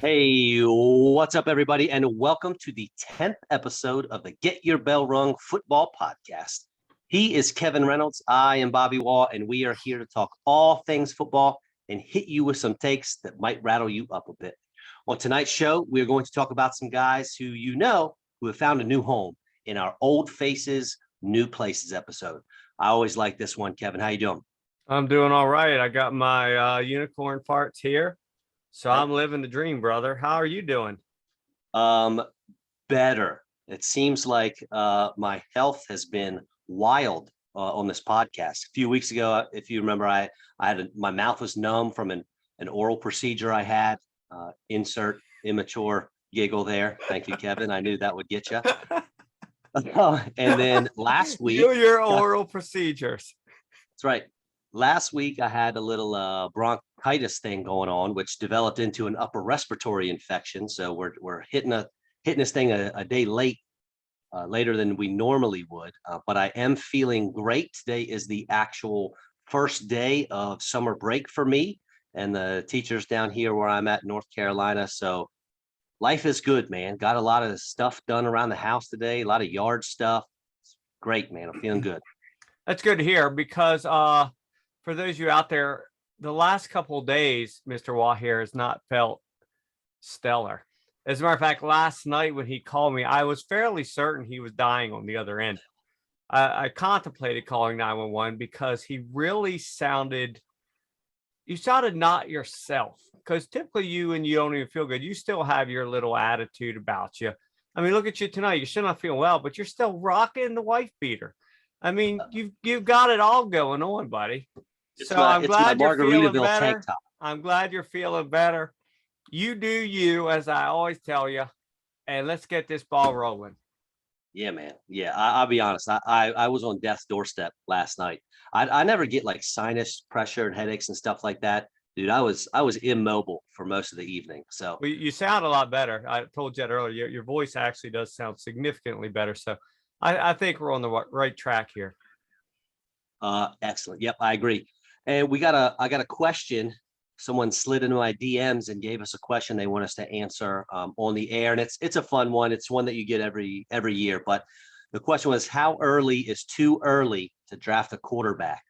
Hey, what's up, everybody? And welcome to the 10th episode of the Get Your Bell Rung Football Podcast. He is Kevin Reynolds. I am Bobby Wall, and we are here to talk all things football and hit you with some takes that might rattle you up a bit. On tonight's show, we're going to talk about some guys who have found a new home in our Old Faces, New Places episode. I always like this one, Kevin. How you doing? I'm doing all right. I got my unicorn parts here. So Yep. I'm living the dream, brother. How are you doing? Um, Better. It seems like my health has been wild on this podcast. A few weeks ago, if you remember, my mouth was numb from an oral procedure I had. Insert immature giggle there. Thank you, Kevin. I knew that would get you. And then last week, Your oral procedures. that's right. Last week, I had a little bronchitis thing going on, which developed into an upper respiratory infection. So we're hitting this thing a day late, later than we normally would. But I am feeling great. Today is the actual first day of summer break for me and the teachers down here where I'm at, North Carolina. So life is good, man. Got a lot of stuff done around the house today, a lot of yard stuff. It's great, man. I'm feeling good. That's good to hear because for those of you out there, the last couple of days, Mr. Watt here has not felt stellar. As a matter of fact, last night when he called me, I was fairly certain he was dying on the other end. I contemplated calling 911 because he really sounded not yourself. Because typically you don't even feel good. You still have your little attitude about you. I mean, look at you tonight. You're still not feeling well, but you're still rocking the wife beater. I mean, you've got it all going on, buddy. I'm glad you're feeling better. Tank top. I'm glad you're feeling better. You do you, as I always tell you, and let's get this ball rolling. Yeah, man. Yeah, I'll be honest. I was on death's doorstep last night. I never get like sinus pressure and headaches and stuff like that, dude. I was immobile for most of the evening. So well, you sound a lot better. I told Jed earlier, your voice actually does sound significantly better. So I think we're on the right track here. Excellent. Yep, I agree. And I got a question. Someone slid into my DMs and gave us a question they want us to answer on the air, and it's a fun one. It's one that you get every year. But the question was, how early is too early to draft a quarterback?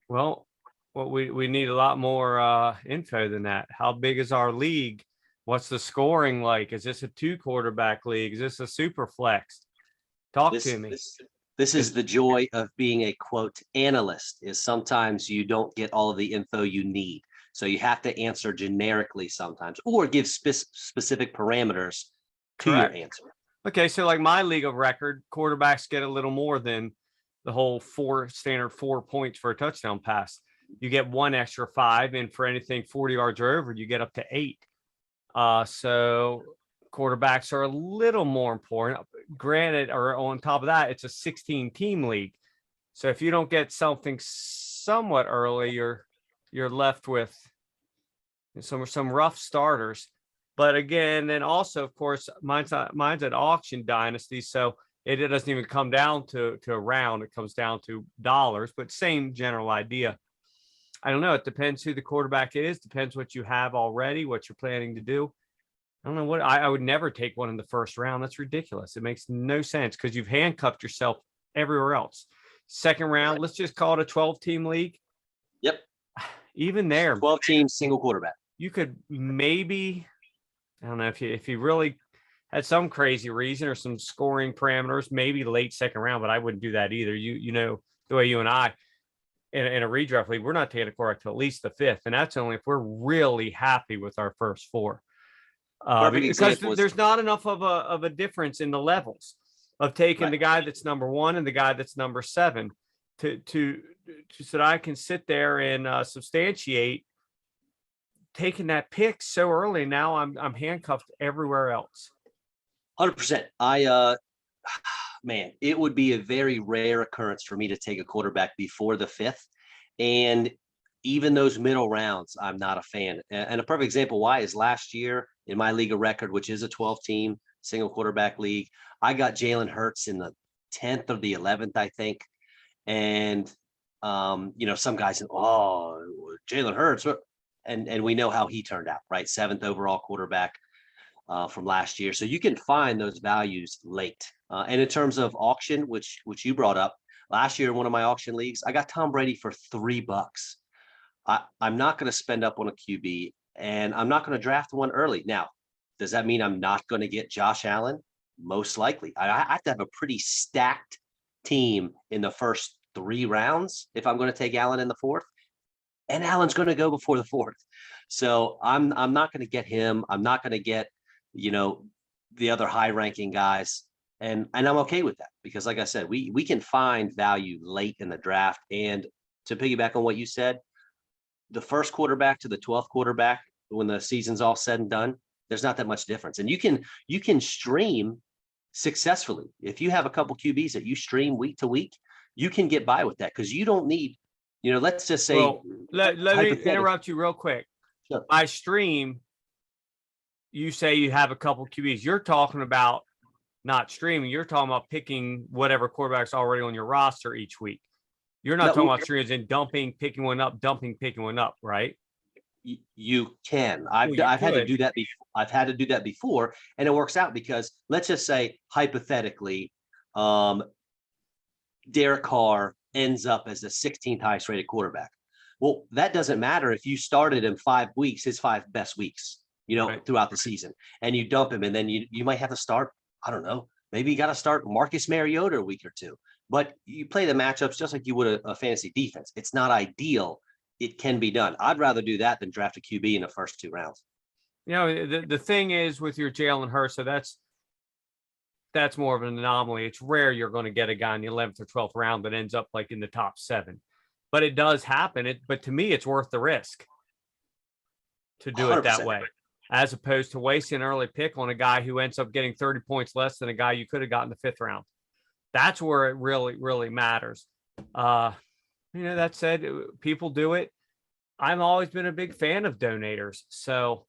Well, we need a lot more info than that. How big is our league? What's the scoring like? Is this a 2-quarterback league? Is this a super flex? Talk to me. This is the joy of being a quote analyst, is sometimes you don't get all of the info you need. So you have to answer generically sometimes or give specific parameters to your answer. Okay, so like my league of record, quarterbacks get a little more than the whole standard 4 points for a touchdown pass. You get 1 extra 5, and for anything 40 yards or over, you get up to 8. So quarterbacks are a little more important. Granted, or on top of that, it's a 16-team league. So if you don't get something somewhat early, you're left with some rough starters. But again, then also, of course, mine's an auction dynasty, so it doesn't even come down to a round. It comes down to dollars, but same general idea. I don't know. It depends who the quarterback is. Depends what you have already, what you're planning to do. I don't know what I would never take one in the first round. That's ridiculous. It makes no sense because you've handcuffed yourself everywhere else. Second round, let's just call it a 12-team league. Yep. Even there, 12-team single quarterback. You could maybe, I don't know, if you really had some crazy reason or some scoring parameters, maybe late second round, but I wouldn't do that either. You know, the way you and I in a redraft league, we're not taking a quarterback till at least the 5th, and that's only if we're really happy with our first 4. Because there's not enough of a difference in the levels of taking the guy that's number 1 and the guy that's number 7 to so that I can sit there and substantiate taking that pick so early. Now I'm handcuffed everywhere else. 100%. Man, it would be a very rare occurrence for me to take a quarterback before the 5th, and even those middle rounds, I'm not a fan. And a perfect example why is last year in my league of record, which is a 12-team single quarterback league, I got Jalen Hurts in the 10th or the 11th, I think. And, some guys said, oh, Jalen Hurts. and we know how he turned out, right? 7th overall quarterback from last year. So you can find those values late. And in terms of auction, which you brought up, last year in one of my auction leagues, I got Tom Brady for $3. I'm not going to spend up on a QB, and I'm not going to draft one early. Now, does that mean I'm not going to get Josh Allen? Most likely. I have to have a pretty stacked team in the first 3 rounds if I'm going to take Allen in the 4th. And Allen's going to go before the 4th. So I'm not going to get him. I'm not going to get, the other high ranking guys. And I'm okay with that because, like I said, we can find value late in the draft. And to piggyback on what you said, the first quarterback to the 12th quarterback, when the season's all said and done, there's not that much difference. And you can stream successfully. If you have a couple QBs that you stream week to week, you can get by with that because you don't need, let's just say. Well, let me interrupt you real quick. Sure. By stream, you say you have a couple QBs. You're talking about not streaming. You're talking about picking whatever quarterback's already on your roster each week. You're not talking about streams and dumping, picking one up, picking one up, right? You can. I've had to do that before. I've had to do that before, and it works out because let's just say hypothetically, Derek Carr ends up as the 16th highest rated quarterback. Well, that doesn't matter if you started him 5 weeks, his 5 best weeks, Right. throughout the season, and you dump him, and then you might have to start. I don't know. Maybe you got to start Marcus Mariota a week or two, but you play the matchups just like you would a fantasy defense. It's not ideal. It can be done. I'd rather do that than draft a QB in the first 2 rounds. The thing is with your Jalen Hurts, so that's more of an anomaly. It's rare you're going to get a guy in the 11th or 12th round that ends up like in the top 7, but it does happen. But to me, it's worth the risk to do it that 100%. way, as opposed to wasting an early pick on a guy who ends up getting 30 points less than a guy you could have gotten the 5th round. That's where it really, really matters. That said, people do it. I've always been a big fan of donators. So,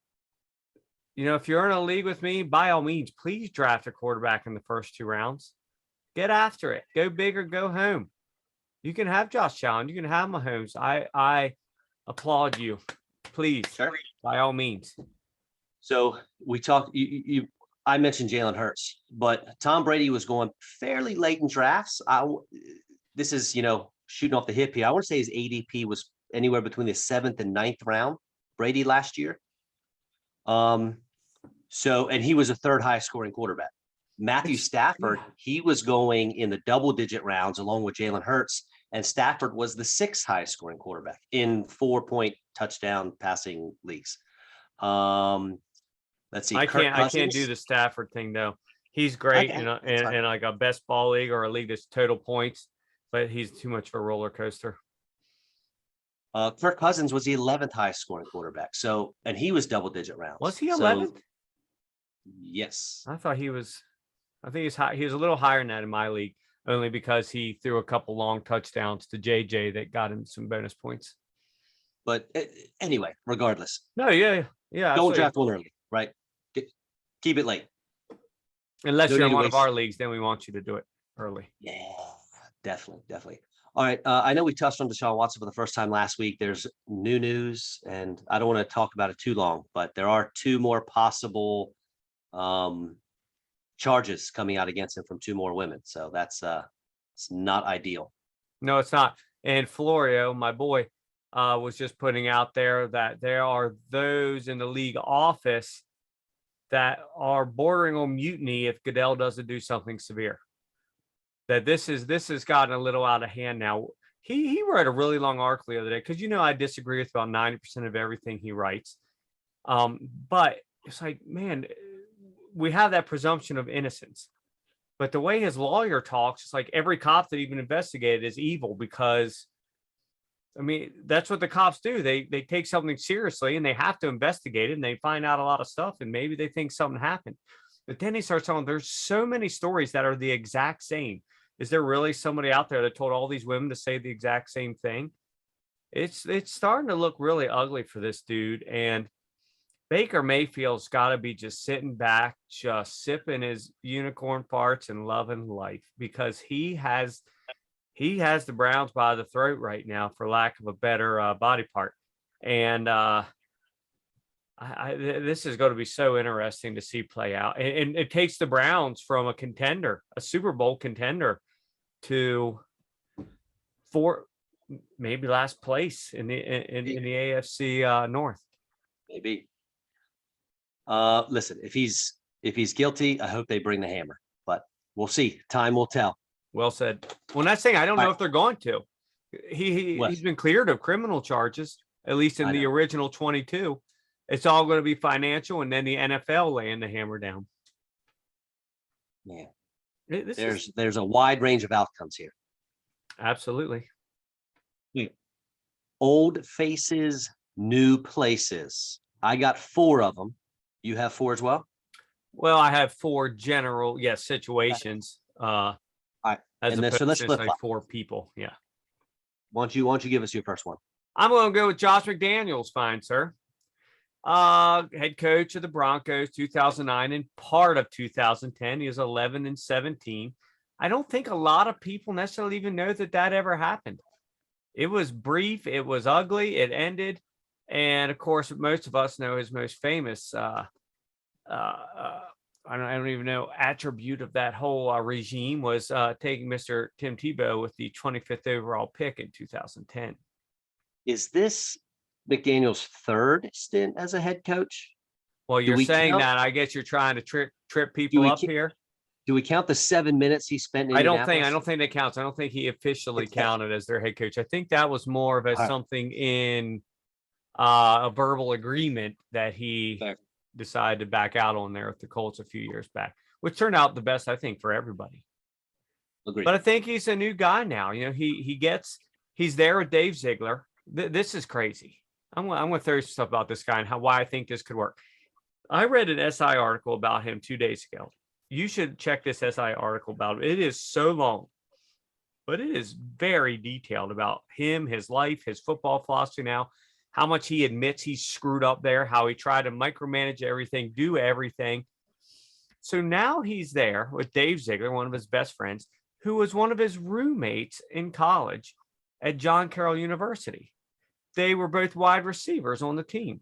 if you're in a league with me, by all means, please draft a quarterback in the first 2 rounds. Get after it. Go big or go home. You can have Josh Allen. You can have Mahomes. I applaud you. Please, Sure. By all means. So we talked. I mentioned Jalen Hurts, but Tom Brady was going fairly late in drafts. This is shooting off the hip here. I want to say his ADP was anywhere between the 7th and 9th round. Brady last year. So, and he was a 3rd highest scoring quarterback. Matthew Stafford, he was going in the double-digit rounds along with Jalen Hurts, and Stafford was the 6th highest scoring quarterback in 4-point touchdown passing leagues. Let's see. I can't do the Stafford thing though. He's great in like a best ball league or a league that's total points, but he's too much of a roller coaster. Kirk Cousins was the 11th highest scoring quarterback. So, and he was double-digit rounds. Was he 11th? Yes. I thought he was. I think he's high. He was a little higher than that in my league, only because he threw a couple long touchdowns to JJ that got him some bonus points. But anyway, regardless. No, yeah. Don't absolutely. draft one early, right? Keep it late. Unless you're in one of our leagues, then we want you to do it early. Yeah, definitely. All right. I know we touched on Deshaun Watson for the first time last week. There's new news, and I don't want to talk about it too long, but there are 2 more possible charges coming out against him from 2 more women. So that's it's not ideal. No, it's not. And Florio, my boy, was just putting out there that there are those in the league office that are bordering on mutiny if Goodell doesn't do something severe. That this has gotten a little out of hand now. He wrote a really long article the other day because I disagree with about 90% of everything he writes. But it's like, man, we have that presumption of innocence. But the way his lawyer talks, it's like every cop that even investigated is evil because, that's what the cops do. They take something seriously and they have to investigate it and they find out a lot of stuff and maybe they think something happened. But then he starts telling there's so many stories that are the exact same. Is there really somebody out there that told all these women to say the exact same thing? It's starting to look really ugly for this dude. And Baker Mayfield's got to be just sitting back, just sipping his unicorn farts and loving life because he has the Browns by the throat right now, for lack of a better body part. And This is going to be so interesting to see play out. And it takes the Browns from a contender, a Super Bowl contender, to maybe last place in the AFC North. Maybe. Listen, if he's guilty, I hope they bring the hammer, but we'll see. Time will tell. Well said. Well, not saying I don't know if they're going to. He's been cleared of criminal charges, at least in the original 22. It's all going to be financial, and then the NFL laying the hammer down. Yeah, there's a wide range of outcomes here. Absolutely. Old faces, new places. I got 4 of them. You have 4 as well? Well, I have 4 general, situations. All right. As opposed so let's to flip like 4 people. Yeah. Why don't you give us your first one? I'm going to go with Josh McDaniels. Fine, sir. Head coach of the Broncos, 2009 and part of 2010. He was 11-17. I don't think a lot of people necessarily even know that ever happened. It was brief. It was ugly. It ended. And of course, most of us know his most famous, I don't even know, attribute of that whole regime was taking Mr. Tim Tebow with the 25th overall pick in 2010. Is this McDaniel's 3rd stint as a head coach? Well, you're saying that. I guess you're trying to trip people up here. Do we count the 7 minutes he spent in I don't think that counts. I don't think he officially counted as their head coach. I think that was more of something in a verbal agreement that he decided to back out on there with the Colts a few years back, which turned out the best, I think, for everybody. Agreed. But I think he's a new guy now. He's there with Dave Ziegler. This is crazy. I'm going to throw some stuff about this guy and why I think this could work. I read an SI article about him 2 days ago. You should check this SI article about him. It is so long, but it is very detailed about him, his life, his football philosophy now, how much he admits he's screwed up there, how he tried to micromanage everything, do everything. So now he's there with Dave Ziegler, one of his best friends, who was one of his roommates in college at John Carroll University. They were both wide receivers on the team.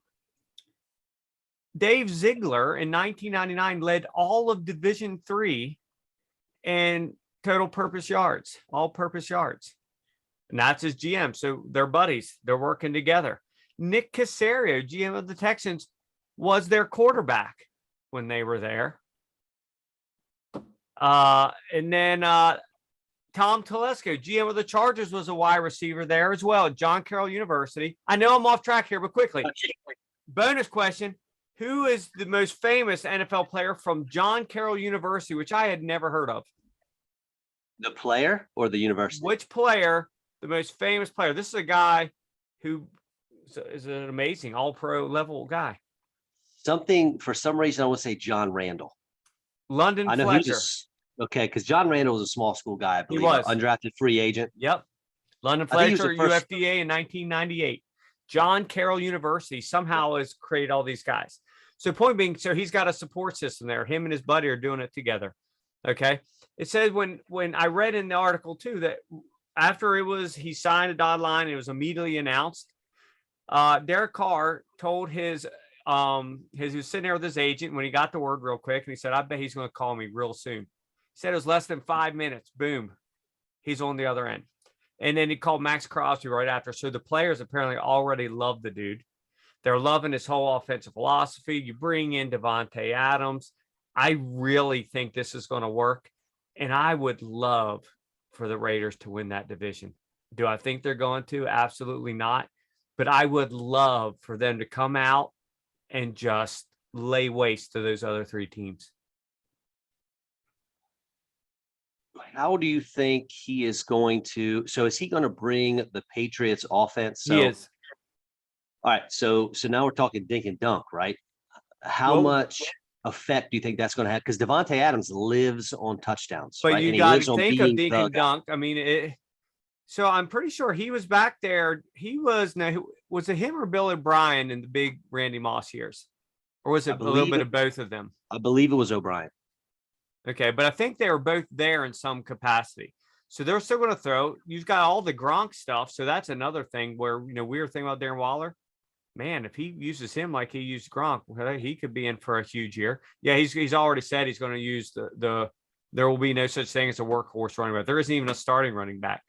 Dave Ziegler in 1999 led all of Division III in total purpose yards, all-purpose yards. And that's his GM. So they're buddies. They're working together. Nick Caserio, GM of the Texans, was their quarterback when they were there. And then Tom Telesco, GM of the Chargers, was a wide receiver there as well at John Carroll University. I know I'm off track here, but quickly. Bonus question. Who is the most famous NFL player from John Carroll University, which I had never heard of? The player or the university? Which player, the most famous player? This is a guy who is an amazing all-pro level guy. For some reason, I want to say John Randall. London Fletcher. Okay, because John Randall was a small school guy, I believe. He was. Undrafted free agent. Yep. London Fletcher, UFDA in 1998. John Carroll University somehow has created all these guys. So point being, so he's got a support system there. Him and his buddy are doing it together. Okay. It says when I read in the article too, that after he signed a dotted line, it was immediately announced. Derek Carr told he was sitting there with his agent when he got the word real quick. And he said, I bet he's going to call me real soon. He said it was less than 5 minutes. Boom. He's on the other end. And then he called Max Crosby right after. So the players apparently already love the dude. They're loving his whole offensive philosophy. You bring in Devontae Adams. I really think this is going to work. And I would love for the Raiders to win that division. Do I think they're going to? Absolutely not. But I would love for them to come out and just lay waste to those other 3 teams. How do you think he is going to? So is he going to bring the Patriots offense? He is. All right. So now we're talking dink and dunk, right? How much effect do you think that's going to have? Because Devontae Adams lives on touchdowns. But right? you got to think of dink and dunk. I mean, so I'm pretty sure he was back there. Was it him or Bill O'Brien in the big Randy Moss years? Or was it a little bit of both of them? I believe it was O'Brien. Okay, but I think they were both there in some capacity. So they're still going to throw. You've got all the Gronk stuff. So that's another thing where, we were thinking about Darren Waller. man, if he uses him like he used Gronk, well, he could be in for a huge year. Yeah, he's already said he's going to use the there will be no such thing as a workhorse running back. There isn't even a starting running back.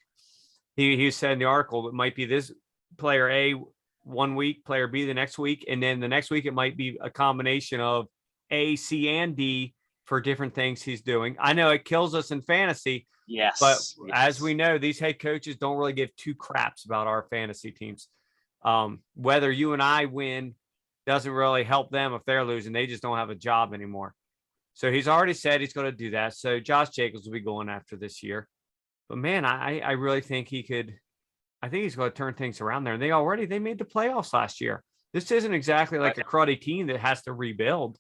He said in the article it might be this player A 1 week, player B the next week, and then the next week it might be a combination of A, C, and D for different things he's doing. I know it kills us in fantasy, but Yes. as we know, these head coaches don't really give two craps about our fantasy teams. Whether you and I win doesn't really help them if they're losing. They just don't have a job anymore. So he's already said he's going to do that. So Josh Jacobs will be going after this year. But man, I really think he could. I think he's going to turn things around there. And they made the playoffs last year. This isn't exactly like a cruddy team that has to rebuild.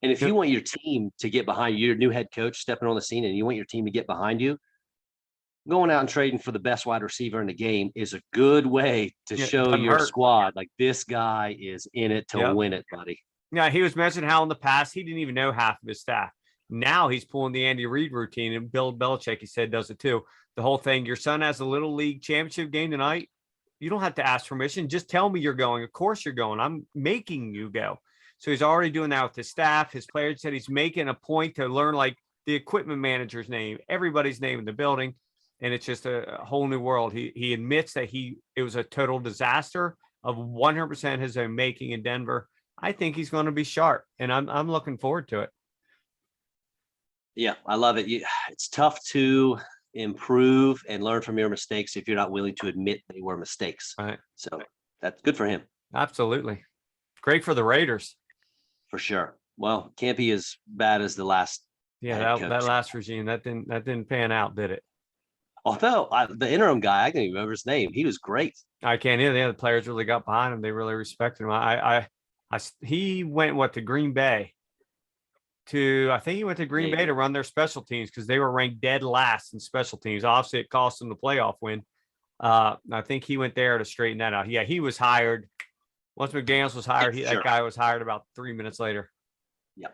And if you want your team to get behind you, your new head coach stepping on the scene, and you want your team to get behind you, going out and trading for the best wide receiver in the game is a good way to show your squad like this guy is in it to win it, buddy. Yeah, he was mentioning how in the past he didn't even know half of his staff. Now he's pulling the Andy Reid routine, and Bill Belichick, he said, does it too. The whole thing, your son has a little league championship game tonight. You don't have to ask permission. Just tell me you're going. Of course you're going. I'm making you go. So he's already doing that with his staff. His players said he's making a point to learn like the equipment manager's name, everybody's name in the building. And it's just a whole new world. He admits that it was a total disaster of 100% his own making in Denver. I think he's going to be sharp, and I'm looking forward to it. Yeah, I love it. It's tough to improve and learn from your mistakes if you're not willing to admit they were mistakes. Right. So that's good for him. Absolutely. Great for the Raiders. For sure. Well, can't be as bad as the last. Yeah, that last regime, that didn't pan out, did it? Although the interim guy, I can't even remember his name. He was great. I can't either. The players really got behind him. They really respected him. He went to Green Bay. I think he went to Green Bay to run their special teams because they were ranked dead last in special teams. Obviously, it cost them the playoff win. I think he went there to straighten that out. Yeah, he was hired. Once McDaniels was hired, that guy was hired about 3 minutes later. Yeah.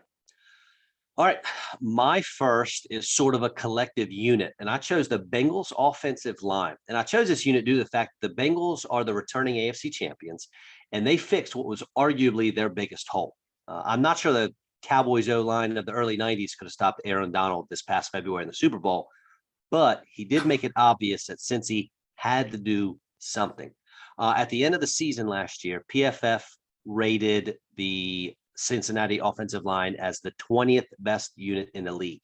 All right. My first is sort of a collective unit, and I chose the Bengals offensive line. And I chose this unit due to the fact that the Bengals are the returning AFC champions, and they fixed what was arguably their biggest hole. I'm not sure the Cowboys O-line of the early 90s could have stopped Aaron Donald this past February in the Super Bowl, but he did make it obvious that Cincy had to do something. At the end of the season last year, PFF rated the Cincinnati offensive line as the 20th best unit in the league.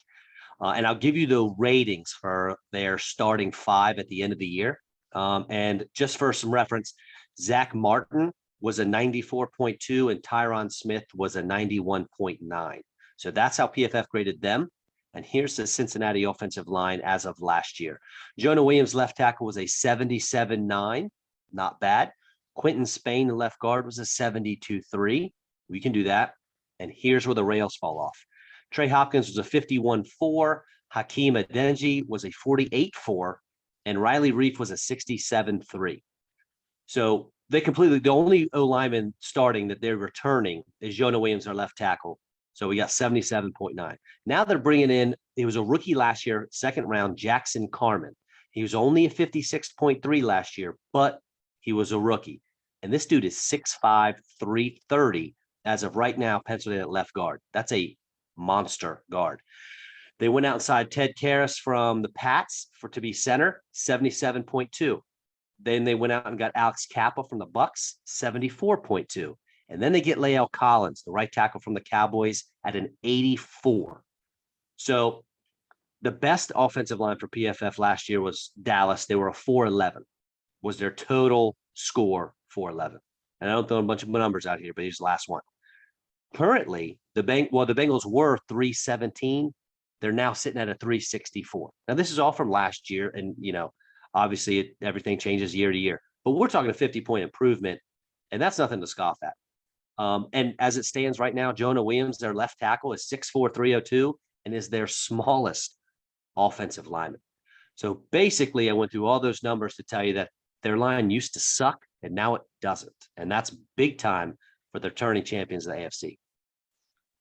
And I'll give you the ratings for their starting five at the end of the year. And just for some reference, Zach Martin was a 94.2 and Tyron Smith was a 91.9. So that's how PFF graded them. And here's the Cincinnati offensive line as of last year. Jonah Williams, left tackle, was a 77.9. Not bad. Quentin Spain, the left guard, was a 72.3. We can do that. And here's where the rails fall off. Trey Hopkins was a 51.4. Hakeem Adeniji was a 48.4. And Riley Reif was a 67.3. So the only O-lineman starting that they're returning is Jonah Williams, our left tackle. So we got 77.9. Now they're bringing in, he was a rookie last year, second round, Jackson Carman. He was only a 56.3 last year, but he was a rookie. And this dude is 6'5", 330 as of right now, penciled in at left guard. That's a monster guard. They went outside Ted Karras from the Pats to be center, 77.2. Then they went out and got Alex Kappa from the Bucks, 74.2. And then they get Lael Collins, the right tackle from the Cowboys, at an 84. So the best offensive line for PFF last year was Dallas. They were a 411. Was their total score 411. And I don't throw a bunch of numbers out here, but here's the last one. Currently, the Bengals were 317. They're now sitting at a 364. Now, this is all from last year. And, obviously everything changes year to year. But we're talking a 50-point improvement, and that's nothing to scoff at. And as it stands right now, Jonah Williams, their left tackle, is 6'4", 302, and is their smallest offensive lineman. So basically, I went through all those numbers to tell you that their line used to suck, and now it doesn't. And that's big time for the returning champions of the AFC.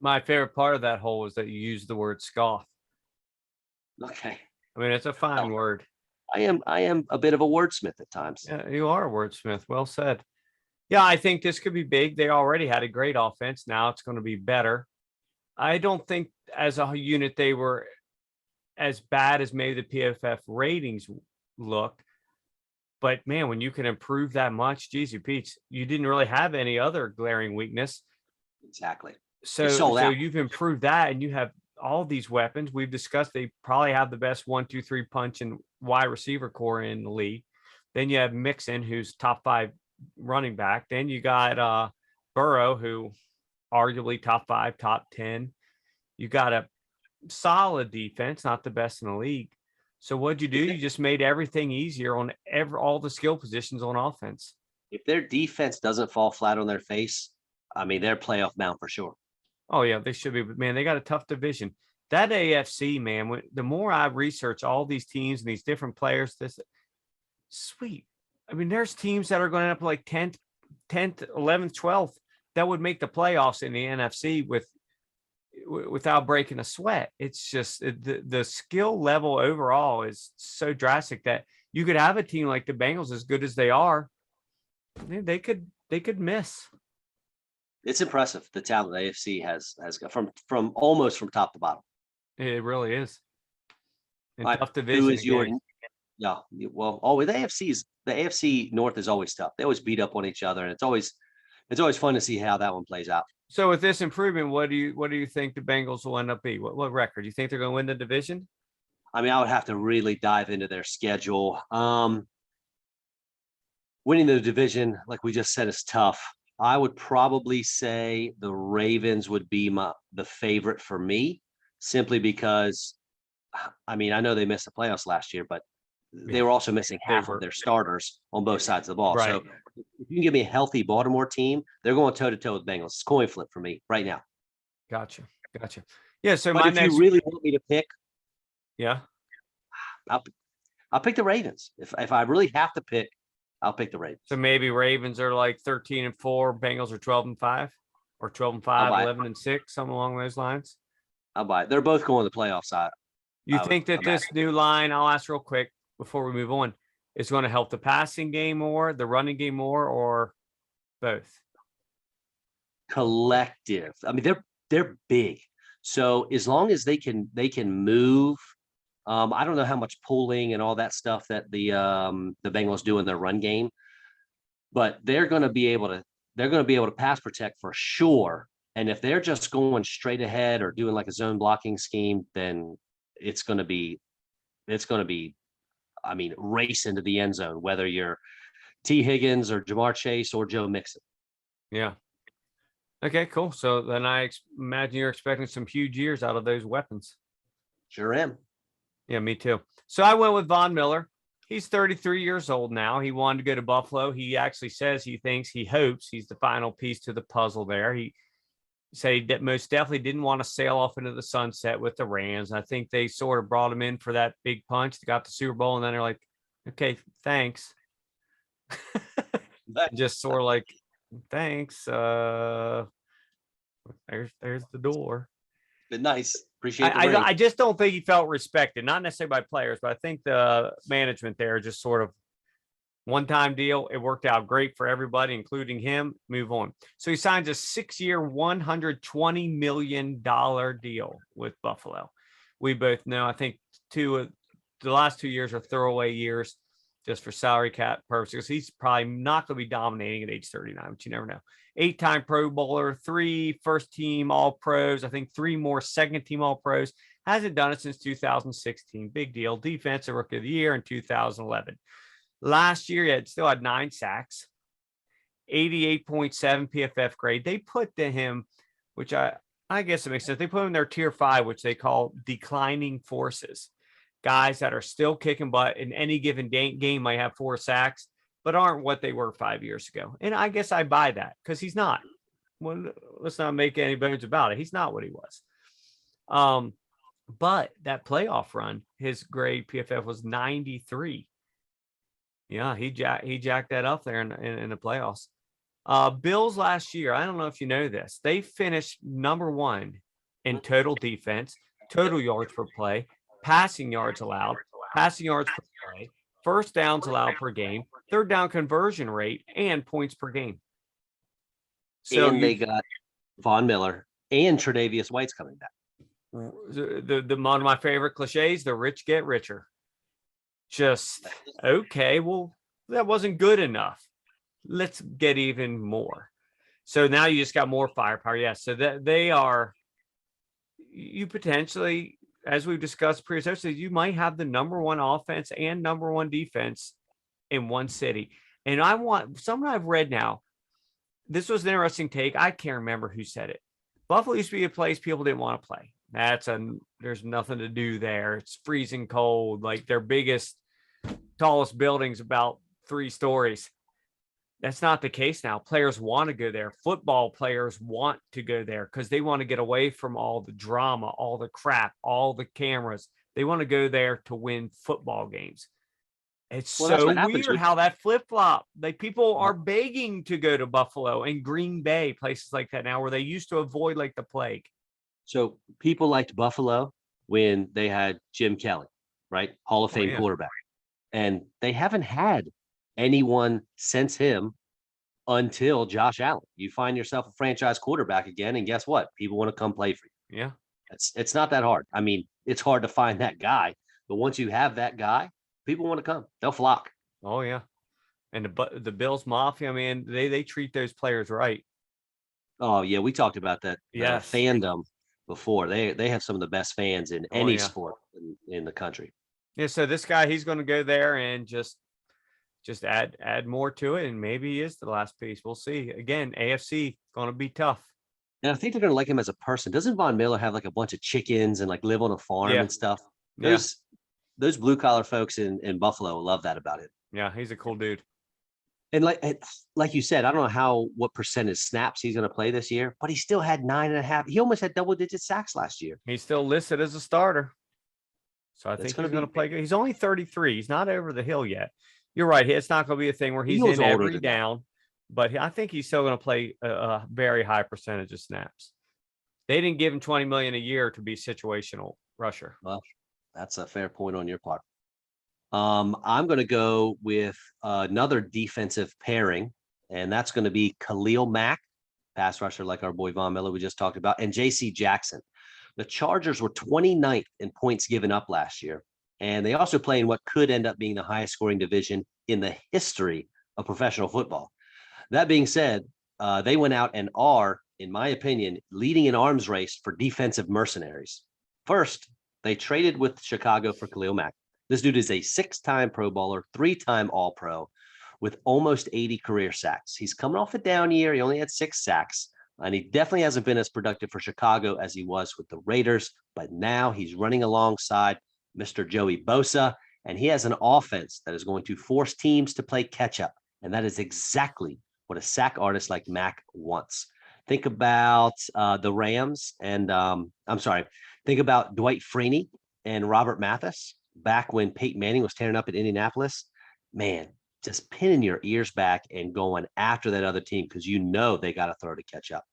My favorite part of that whole is that you use the word scoff. Okay. I mean, it's a fine word. I am a bit of a wordsmith at times. Yeah, you are a wordsmith. Well said. Yeah, I think this could be big. They already had a great offense. Now it's going to be better. I don't think as a unit they were as bad as maybe the PFF ratings looked. But man, when you can improve that much, geez, you didn't really have any other glaring weakness. Exactly. It So sold out. you've improved that, and you have all these weapons. We've discussed they probably have the best 1-2-3 punch and wide receiver core in the league. Then you have Mixon, who's top 5 running back. Then you got Burrow, who arguably top 5, top 10. You got a solid defense, not the best in the league. So what'd you do? You just made everything easier on all the skill positions on offense. If their defense doesn't fall flat on their face, I mean, they're playoff bound for sure. Oh yeah, they should be. But man, they got a tough division. That AFC, man. The more I research all these teams and these different players, this sweet. I mean, there's teams that are going to end up like 10th, 11th, 12th that would make the playoffs in the NFC without breaking a sweat. It's just the skill level overall is so drastic that you could have a team like the Bengals, as good as they are, they could miss. It's impressive the talent the AFC has got from almost from top to bottom. It really is. Tough division. Who is your? Yeah, well, always the AFC North is always tough. They always beat up on each other, and it's always fun to see how that one plays out. So with this improvement, what do you think the Bengals will end up be? What record? Do you think they're going to win the division? I mean, I would have to really dive into their schedule. Winning the division, like we just said, is tough. I would probably say the Ravens would be the favorite for me, simply because, I mean, I know they missed the playoffs last year, but they were also missing half of their starters on both sides of the ball. Right. So if you can give me a healthy Baltimore team, they're going toe to toe with Bengals. It's coin flip for me right now. Gotcha. Yeah. So but if you really want me to pick, yeah, I'll pick the Ravens. If I really have to pick, I'll pick the Ravens. So maybe Ravens are like 13-4, Bengals are 12-5, or 12-5, 11-6, something along those lines. I'll buy it. They're both going to the playoff side. You think that this new line, I'll ask real quick before we move on, is going to help the passing game more, the running game more, or both? Collective. I mean, they're big. So as long as they can move, I don't know how much pulling and all that stuff that the Bengals do in their run game, but they're going to be able to pass protect for sure. And if they're just going straight ahead or doing like a zone blocking scheme, then it's going to be, I mean, race into the end zone, whether you're T. Higgins or Jamar Chase or Joe Mixon. Yeah. Okay, cool. So then I imagine you're expecting some huge years out of those weapons. Sure am. Yeah, me too. So I went with Von Miller. He's 33 years old now. He wanted to go to Buffalo. He actually says he hopes he's the final piece to the puzzle there. He said he most definitely didn't want to sail off into the sunset with the Rams. I think they sort of brought him in for that big punch. They got the Super Bowl, and then they're like, okay, thanks. Just sort of like, thanks. There's the door. Been nice. Appreciate it. I just don't think he felt respected, not necessarily by players, but I think the management there just sort of one-time deal. It worked out great for everybody, including him. Move on. So he signs a 6-year, $120 million deal with Buffalo. We both know, I think the last 2 years are throwaway years just for salary cap purposes. He's probably not going to be dominating at age 39, but you never know. 8-time Pro Bowler, 3 first-team All-Pros, I think 3 more second-team All-Pros. Hasn't done it since 2016. Big deal. Defensive Rookie of the Year in 2011. Last year, he still had 9 sacks, 88.7 PFF grade. They put to him, which I guess it makes sense. They put him in their tier 5, which they call declining forces. Guys that are still kicking butt in any given game might have 4 sacks, but aren't what they were 5 years ago. And I guess I buy that because he's not. Well, let's not make any bones about it. He's not what he was. But that playoff run, his grade PFF was 93. Yeah, he jacked that up there in the playoffs. Bills last year, I don't know if you know this, they finished number 1 in total defense, total yards per play, passing yards allowed, passing yards per play, first downs allowed per game, third down conversion rate, and points per game. So and they got Von Miller and Tre'Davious White's coming back. the one of my favorite cliches: the rich get richer. Just okay. Well, that wasn't good enough. Let's get even more. So now you just got more firepower. Yes. So that they are, you potentially, as we've discussed previously, you might have the number one offense and number one defense in one city. And I want someone I've read now. This was an interesting take. I can't remember who said it. Buffalo used to be a place people didn't want to play. There's nothing to do there. It's freezing cold. Like their biggest, tallest building's about 3 stories. That's not the case now. Players want to go there. Football players want to go there because they want to get away from all the drama, all the crap, all the cameras. They want to go there to win football games. It's Well, that's so what happens weird how that flip-flop. Like people are begging to go to Buffalo and Green Bay, places like that now where they used to avoid like the plague. So people liked Buffalo when they had Jim Kelly, right? Hall of Fame yeah. quarterback. And they haven't had anyone since him until Josh Allen. You find yourself a franchise quarterback again, and guess what? People want to come play for you. Yeah. It's not that hard. I mean, it's hard to find that guy, but once you have that guy, people want to come. They'll flock. Oh yeah. And the Bills Mafia, I mean, they treat those players right. Oh yeah, we talked about that Yes. fandom before. They have some of the best fans in any sport in the country. Yeah, so this guy, he's going to go there and just add more to it, and maybe he is the last piece. We'll see. Again, AFC going to be tough. And I think they're going to like him as a person. Doesn't Von Miller have like a bunch of chickens and like live on a farm and stuff? Those blue collar folks in Buffalo love that about it. Yeah, he's a cool dude. And like you said, I don't know what percentage snaps he's going to play this year, but he still had 9.5. He almost had double-digit sacks last year. He's still listed as a starter. So I think he's going to play good. He's only 33. He's not over the hill yet. You're right. It's not going to be a thing where he's in every down, but I think he's still going to play a very high percentage of snaps. They didn't give him $20 million a year to be situational rusher. Well, that's a fair point on your part. I'm going to go with another defensive pairing, and that's going to be Khalil Mack, pass rusher like our boy Von Miller we just talked about, and J.C. Jackson. The Chargers were 29th in points given up last year, and they also play in what could end up being the highest scoring division in the history of professional football. That being said, they went out and are, in my opinion, leading an arms race for defensive mercenaries. First, they traded with Chicago for Khalil Mack. This dude is a 6-time Pro Bowler, 3-time All-Pro with almost 80 career sacks. He's coming off a down year. He only had 6 sacks, and he definitely hasn't been as productive for Chicago as he was with the Raiders. But now he's running alongside Mr. Joey Bosa, and he has an offense that is going to force teams to play catch-up, and that is exactly what a sack artist like Mack wants. Think about the Rams, and think about Dwight Freeney and Robert Mathis back when Peyton Manning was tearing up at Indianapolis. Man, just pinning your ears back and going after that other team because you know they got to throw to catch up.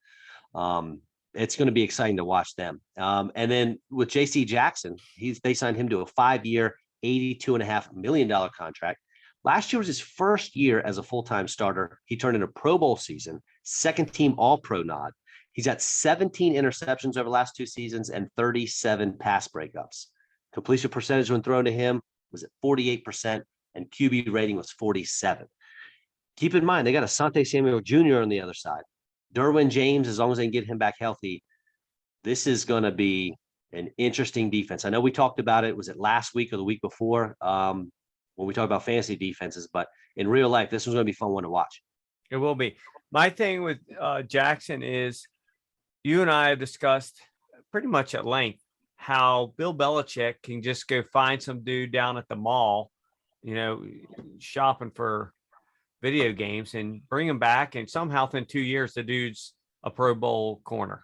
It's going to be exciting to watch them. And then with J.C. Jackson, they signed him to a 5-year, $82.5 million contract. Last year was his first year as a full-time starter. He turned in a Pro Bowl season, second-team All-Pro nod. He's got 17 interceptions over the last 2 seasons and 37 pass breakups. Completion percentage when thrown to him was at 48%, and QB rating was 47. Keep in mind, they got Asante Samuel Jr. on the other side. Derwin James, as long as they can get him back healthy, this is going to be an interesting defense. I know we talked about it. Was it last week or the week before when we talked about fantasy defenses? But in real life, this was going to be a fun one to watch. It will be. My thing with Jackson is you and I have discussed pretty much at length how Bill Belichick can just go find some dude down at the mall, shopping for video games and bring him back. And somehow within 2 years, the dude's a Pro Bowl corner.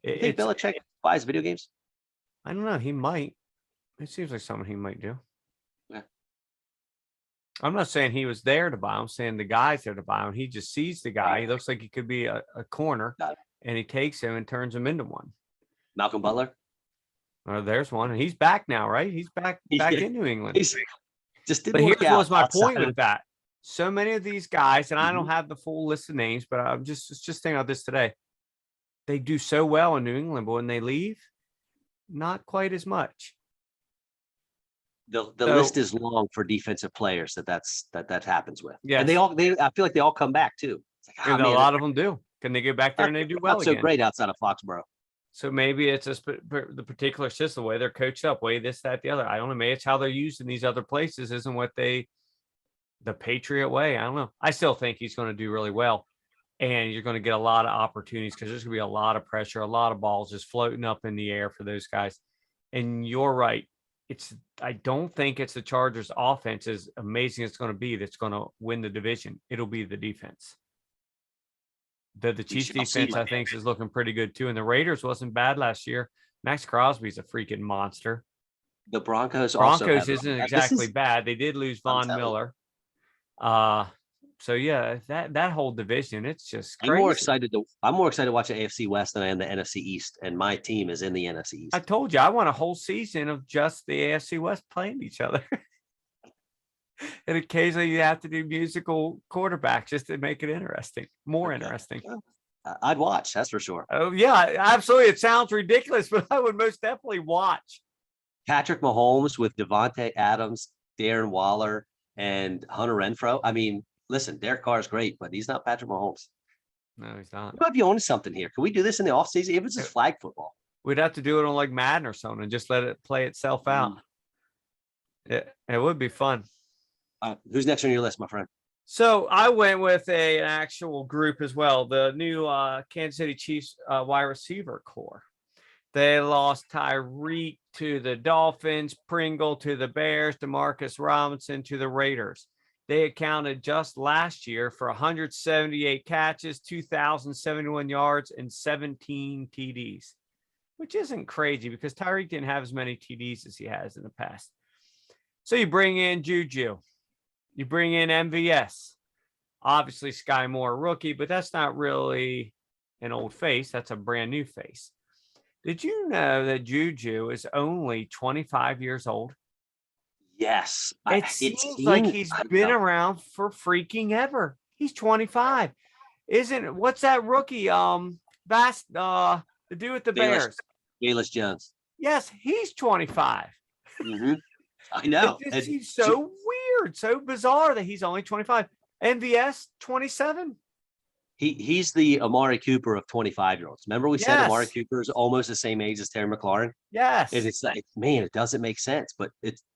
You think Belichick buys video games? I don't know. He might. It seems like something he might do. Yeah. I'm not saying he was there to buy him. I'm saying the guy's there to buy him. He just sees the guy. He looks like he could be a corner, and he takes him and turns him into one. Malcolm Butler? There's one. And he's back now, right? He's back in New England. Just but here's what's my point with that. so many of these guys, and I don't Mhm. have the full list of names, but I'm just thinking of this today. They do so well in New England, but when they leave, not quite as much. The list So is long for defensive players that happens with, and yes, I feel like they all come back too. It's like, and a man, lot of them do. Can they get back there and they do well not so again? great outside of Foxborough. So maybe it's the particular system, the way they're coached up, way this, that, the other. I don't know. Maybe it's how they're used in these other places, isn't what the Patriot way. I don't know. I still think he's going to do really well. And you're going to get a lot of opportunities because there's going to be a lot of pressure, a lot of balls just floating up in the air for those guys. And you're right. I don't think it's the Chargers offense, as amazing as it's going to be, that's going to win the division. It'll be the defense. The We Chiefs shall see, defense, my I think, is looking pretty good too. And the Raiders wasn't bad last year. Max Crosby's a freaking monster. The Broncos also Broncos have. isn't This exactly is, bad. They did lose I'm Von telling you, Miller. So yeah, that whole division, it's just I'm more crazy. excited to watch the AFC West than I am the NFC East, and my team is in the NFC I East. told you I want a whole season of just the AFC West playing each other. And occasionally you have to do musical quarterbacks just to make it interesting, more Okay. interesting. Well, I'd watch, that's for sure. Oh yeah, absolutely. It sounds ridiculous, but I would most definitely watch. Patrick Mahomes with Devontae Adams, Darren Waller, and Hunter Renfro. I mean, listen, Derek Carr is great, but he's not Patrick Mahomes. No, he's not. You might be onto something here. Can we do this in the offseason? If it's just flag football. We'd have to do it on like Madden or something and just let it play itself out. It would be fun. Who's next on your list, my friend? So I went with an actual group as well. The new Kansas City Chiefs wide receiver core. They lost Tyreek to the Dolphins, Pringle to the Bears, Demarcus Robinson to the Raiders. They accounted just last year for 178 catches, 2,071 yards, and 17 TDs, which isn't crazy because Tyreek didn't have as many TDs as he has in the past. So you bring in Juju. You bring in MVS. Obviously, Sky Moore, rookie, but that's not really an old face. That's a brand new face. Did you know that Juju is only 25 years old? Yes. It seems like he's been around for freaking ever. He's 25. What's that rookie? The dude with the Bears. Bayless Jones. Yes, he's 25. Mm-hmm. I know. It just seems so weird, so bizarre that he's only 25. MVS 27. He's the Amari Cooper of 25-year-olds. Remember we said Amari Yes. Cooper is almost the same age as Terry McLaurin? Yes. And it's like, man, it doesn't make sense. But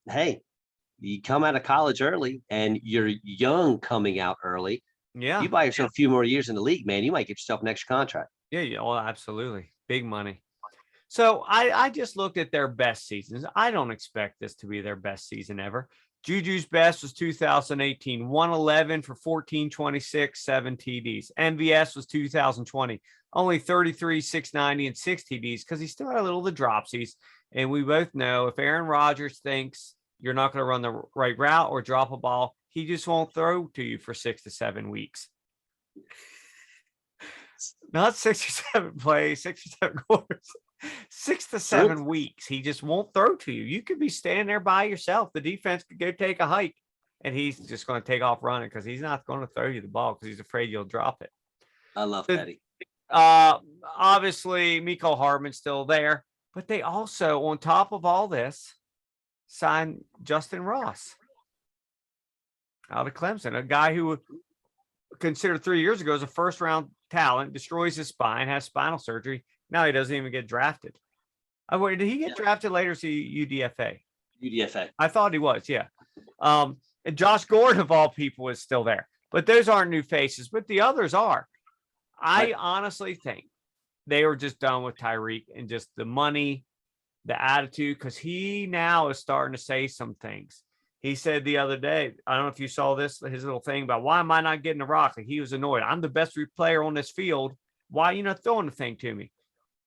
hey, you come out of college early and you're young coming out early. Yeah. You buy yourself a few more years in the league, man. You might get yourself an extra contract. Yeah. Oh, absolutely. Big money. So I just looked at their best seasons. I don't expect this to be their best season ever. Juju's best was 2018, 111 for 1426, 7 TDs. MVS was 2020, only 33, 690, and 6 TDs because he still had a little of the dropsies. And we both know if Aaron Rodgers thinks you're not going to run the right route or drop a ball, he just won't throw to you for 6 to 7 weeks. Not 6 or 7 plays, 6 or 7 quarters. 6 to 7 weeks. He just won't throw to you. You could be standing there by yourself. The defense could go take a hike, and he's just going to take off running because he's not going to throw you the ball because he's afraid you'll drop it. I love Petty. Obviously, Mecole Hardman's still there, but they also, on top of all this, signed Justin Ross out of Clemson, a guy who considered 3 years ago as a first-round talent, destroys his spine, has spinal surgery. Now he doesn't even get drafted. Did he get drafted later? UDFA? UDFA. I thought he was, yeah. And Josh Gordon, of all people, is still there. But those aren't new faces, but the others are. I honestly think they were just done with Tyreek and just the money, the attitude, because he now is starting to say some things. He said the other day, I don't know if you saw this, his little thing about why am I not getting a rock? Like he was annoyed. I'm the best player on this field. Why are you not throwing the thing to me?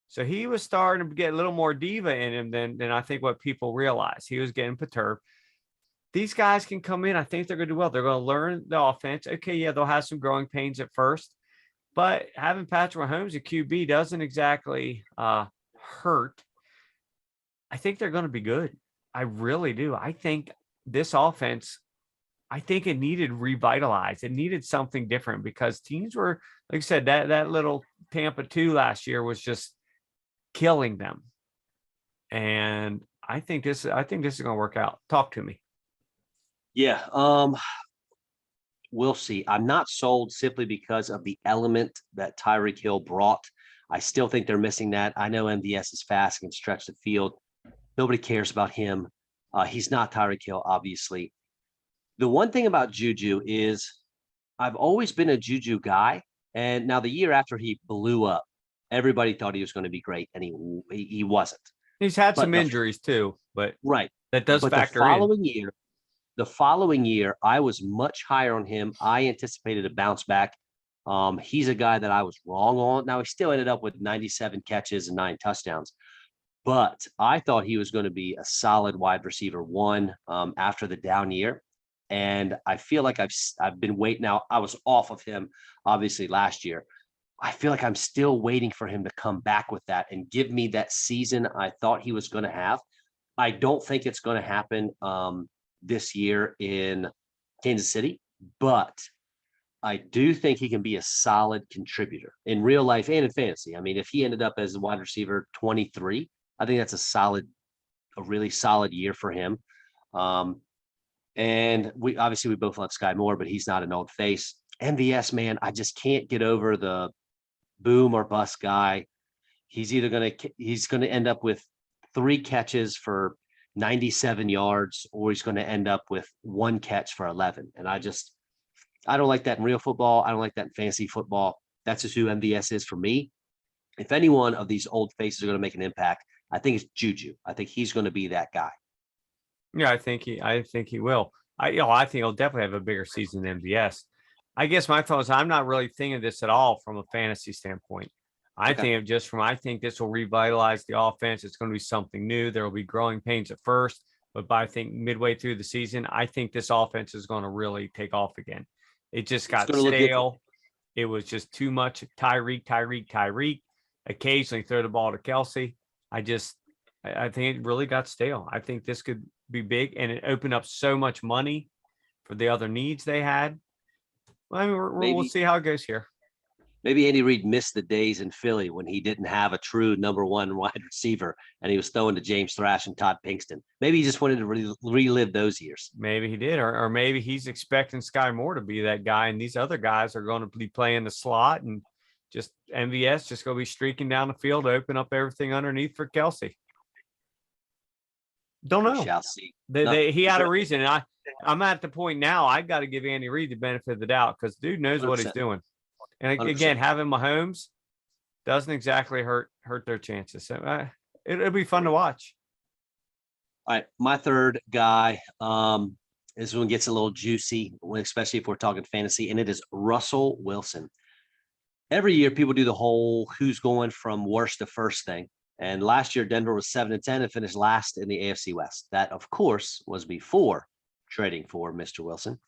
So he was starting to get a little more diva in him than I think what people realize. He was getting perturbed. These guys can come in. I think they're going to do well. They're going to learn the offense. Okay, yeah, they'll have some growing pains at first. But having Patrick Mahomes at QB doesn't exactly hurt. I think they're going to be good. I really do. I think this offense I think it needed revitalized. It needed something different because teams were, like I said, that little Tampa 2 last year was just killing them. And I think this is going to work out. Talk to me. Yeah. We'll see. I'm not sold simply because of the element that Tyreek Hill brought. I still think they're missing that. I know MVS is fast and can stretch the field. Nobody cares about him. He's not Tyreek Hill, obviously. The one thing about Juju is I've always been a Juju guy. And now the year after he blew up, everybody thought he was going to be great, and he wasn't. He's had But some injuries too, but right. that does But factor in. the following year, I was much higher on him. I anticipated a bounce back. He's a guy that I was wrong on. Now he still ended up with 97 catches and 9 touchdowns, but I thought he was going to be a solid wide receiver one after the down year. And I feel like I've been waiting. Now I was off of him obviously last year. I feel like I'm still waiting for him to come back with that and give me that season I thought he was going to have. I don't think it's going to happen this year in Kansas City, but I do think he can be a solid contributor in real life and in fantasy. I mean, if he ended up as a wide receiver 23, I think that's a really solid year for him. And we both love Sky Moore, but he's not an old face. MVS, man, I just can't get over the boom or bust guy. He's going to end up with 3 catches for 97 yards, or he's going to end up with 1 catch for 11. And I don't like that in real football. I don't like that in fantasy football. That's just who MVS is for me. If any one of these old faces are going to make an impact, I think it's Juju. I think he's going to be that guy. Yeah, I think he will. I think he'll definitely have a bigger season than MVS. I guess my thought is I'm not really thinking of this at all from a fantasy standpoint. I think this will revitalize the offense. It's going to be something new. There will be growing pains at first, but by I think midway through the season, I think this offense is going to really take off again. It just got stale. It was just too much Tyreek. Occasionally throw the ball to Kelsey. I think it really got stale. I think this could be big, and it opened up so much money for the other needs they had. Well, I mean, we'll see how it goes here. Maybe Andy Reid missed the days in Philly when he didn't have a true number one wide receiver and he was throwing to James Thrash and Todd Pinkston. Maybe he just wanted to relive those years. Maybe he did, or maybe he's expecting Sky Moore to be that guy, and these other guys are going to be playing the slot, and just MVS just going to be streaking down the field to open up everything underneath for Kelsey. Don't know. We shall see. He had a reason, and I'm at the point now. I got to give Andy Reid the benefit of the doubt because dude knows 100%. What he's doing. And again, 100%. Having Mahomes doesn't exactly hurt their chances. So it'll be fun to watch. All right, my third guy. This one gets a little juicy, especially if we're talking fantasy, and it is Russell Wilson. Every year, people do the whole who's going from worst to first thing. And last year, Denver was 7-10 and finished last in the AFC West. That, of course, was before trading for Mr. Wilson.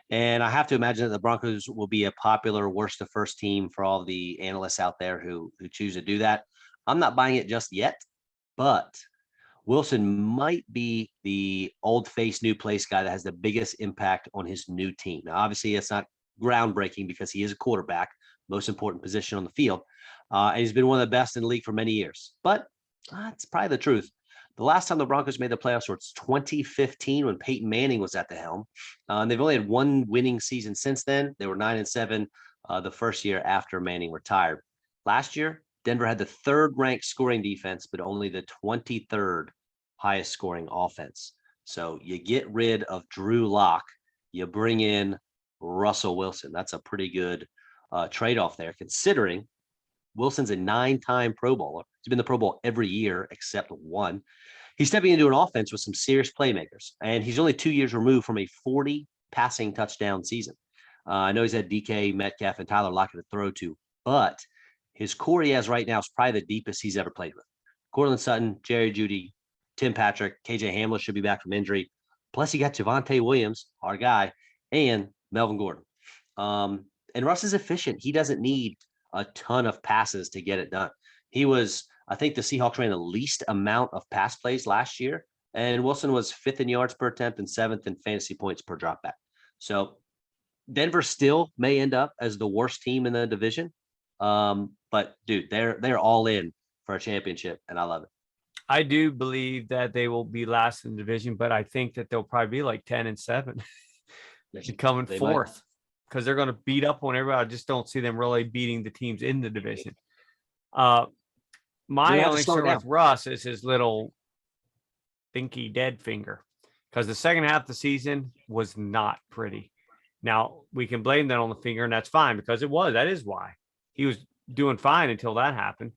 And I have to imagine that the Broncos will be a popular worst to first team for all the analysts out there who choose to do that. I'm not buying it just yet, but Wilson might be the old face, new place guy that has the biggest impact on his new team. Now, obviously, it's not groundbreaking because he is a quarterback, most important position on the field. And he's been one of the best in the league for many years. But it's probably the truth. The last time the Broncos made the playoffs was 2015 when Peyton Manning was at the helm. And they've only had one winning season since then. They were 9-7 the first year after Manning retired. Last year, Denver had the 3rd ranked scoring defense, but only the 23rd highest scoring offense. So you get rid of Drew Lock, you bring in Russell Wilson. That's a pretty good trade-off there, considering Wilson's a 9-time Pro Bowler. He's been the Pro Bowl every year except one. He's stepping into an offense with some serious playmakers, and he's only 2 years removed from a 40 passing touchdown season. I know he's had DK Metcalf and Tyler Lockett to throw to, but his core he has right now is probably the deepest he's ever played with. Cortland Sutton, Jerry Jeudy, Tim Patrick, KJ Hamler should be back from injury. Plus, he got Javonte Williams, our guy, and Melvin Gordon. And Russ is efficient. He doesn't need a ton of passes to get it done. I think the Seahawks ran the least amount of pass plays last year, and Wilson was 5th in yards per attempt and 7th in fantasy points per dropback. So Denver still may end up as the worst team in the division. But dude, they're all in for a championship, and I love it. I do believe that they will be last in the division, but I think that they'll probably be like 10-7 and coming They might. fourth because they're going to beat up on everybody. I just don't see them really beating the teams in the division. They're My gonna have to only slow it concern down. with Russ is his little thinky dead finger because the second half of the season was not pretty. Now we can blame that on the finger, and that's fine because it was. That is why he was doing fine until that happened.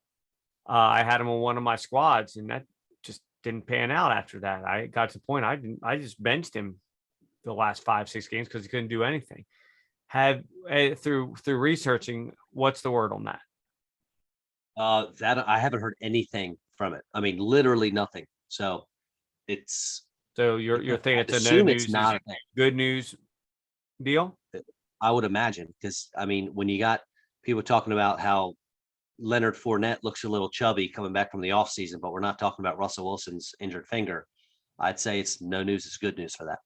I had him on one of my squads, and that just didn't pan out after that. I got to the point I just benched him the last 5-6 games because he couldn't do anything. Through researching, what's the word on that? That I haven't heard anything from it. I mean, literally nothing. So it's So you're thinking I'd it's a no assume news, it's not a thing. good news deal? I would imagine, because I mean, when you got people talking about how Leonard Fournette looks a little chubby coming back from the offseason, but we're not talking about Russell Wilson's injured finger, I'd say it's no news is good news for that.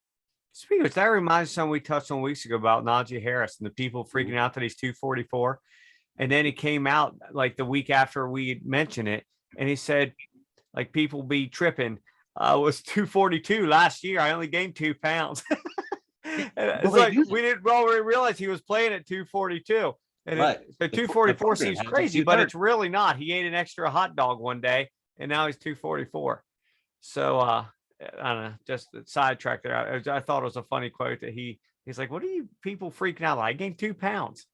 Speaking of which, that reminds me of something we touched on weeks ago about Najee Harris and the people freaking Mhm. out that he's 244. And then he came out like the week after we mentioned it, and he said, like, people be tripping. I was 242 last year. I only gained 2 pounds. It's like we didn't already realize he was playing at 242. And Right. so The 244 program seems has him crazy, but 230. it's really not. He ate an extra hot dog one day, and now he's 244. So I don't know, just sidetrack there. I thought it was a funny quote that he's like, "What are you people freaking out? I gained 2 pounds."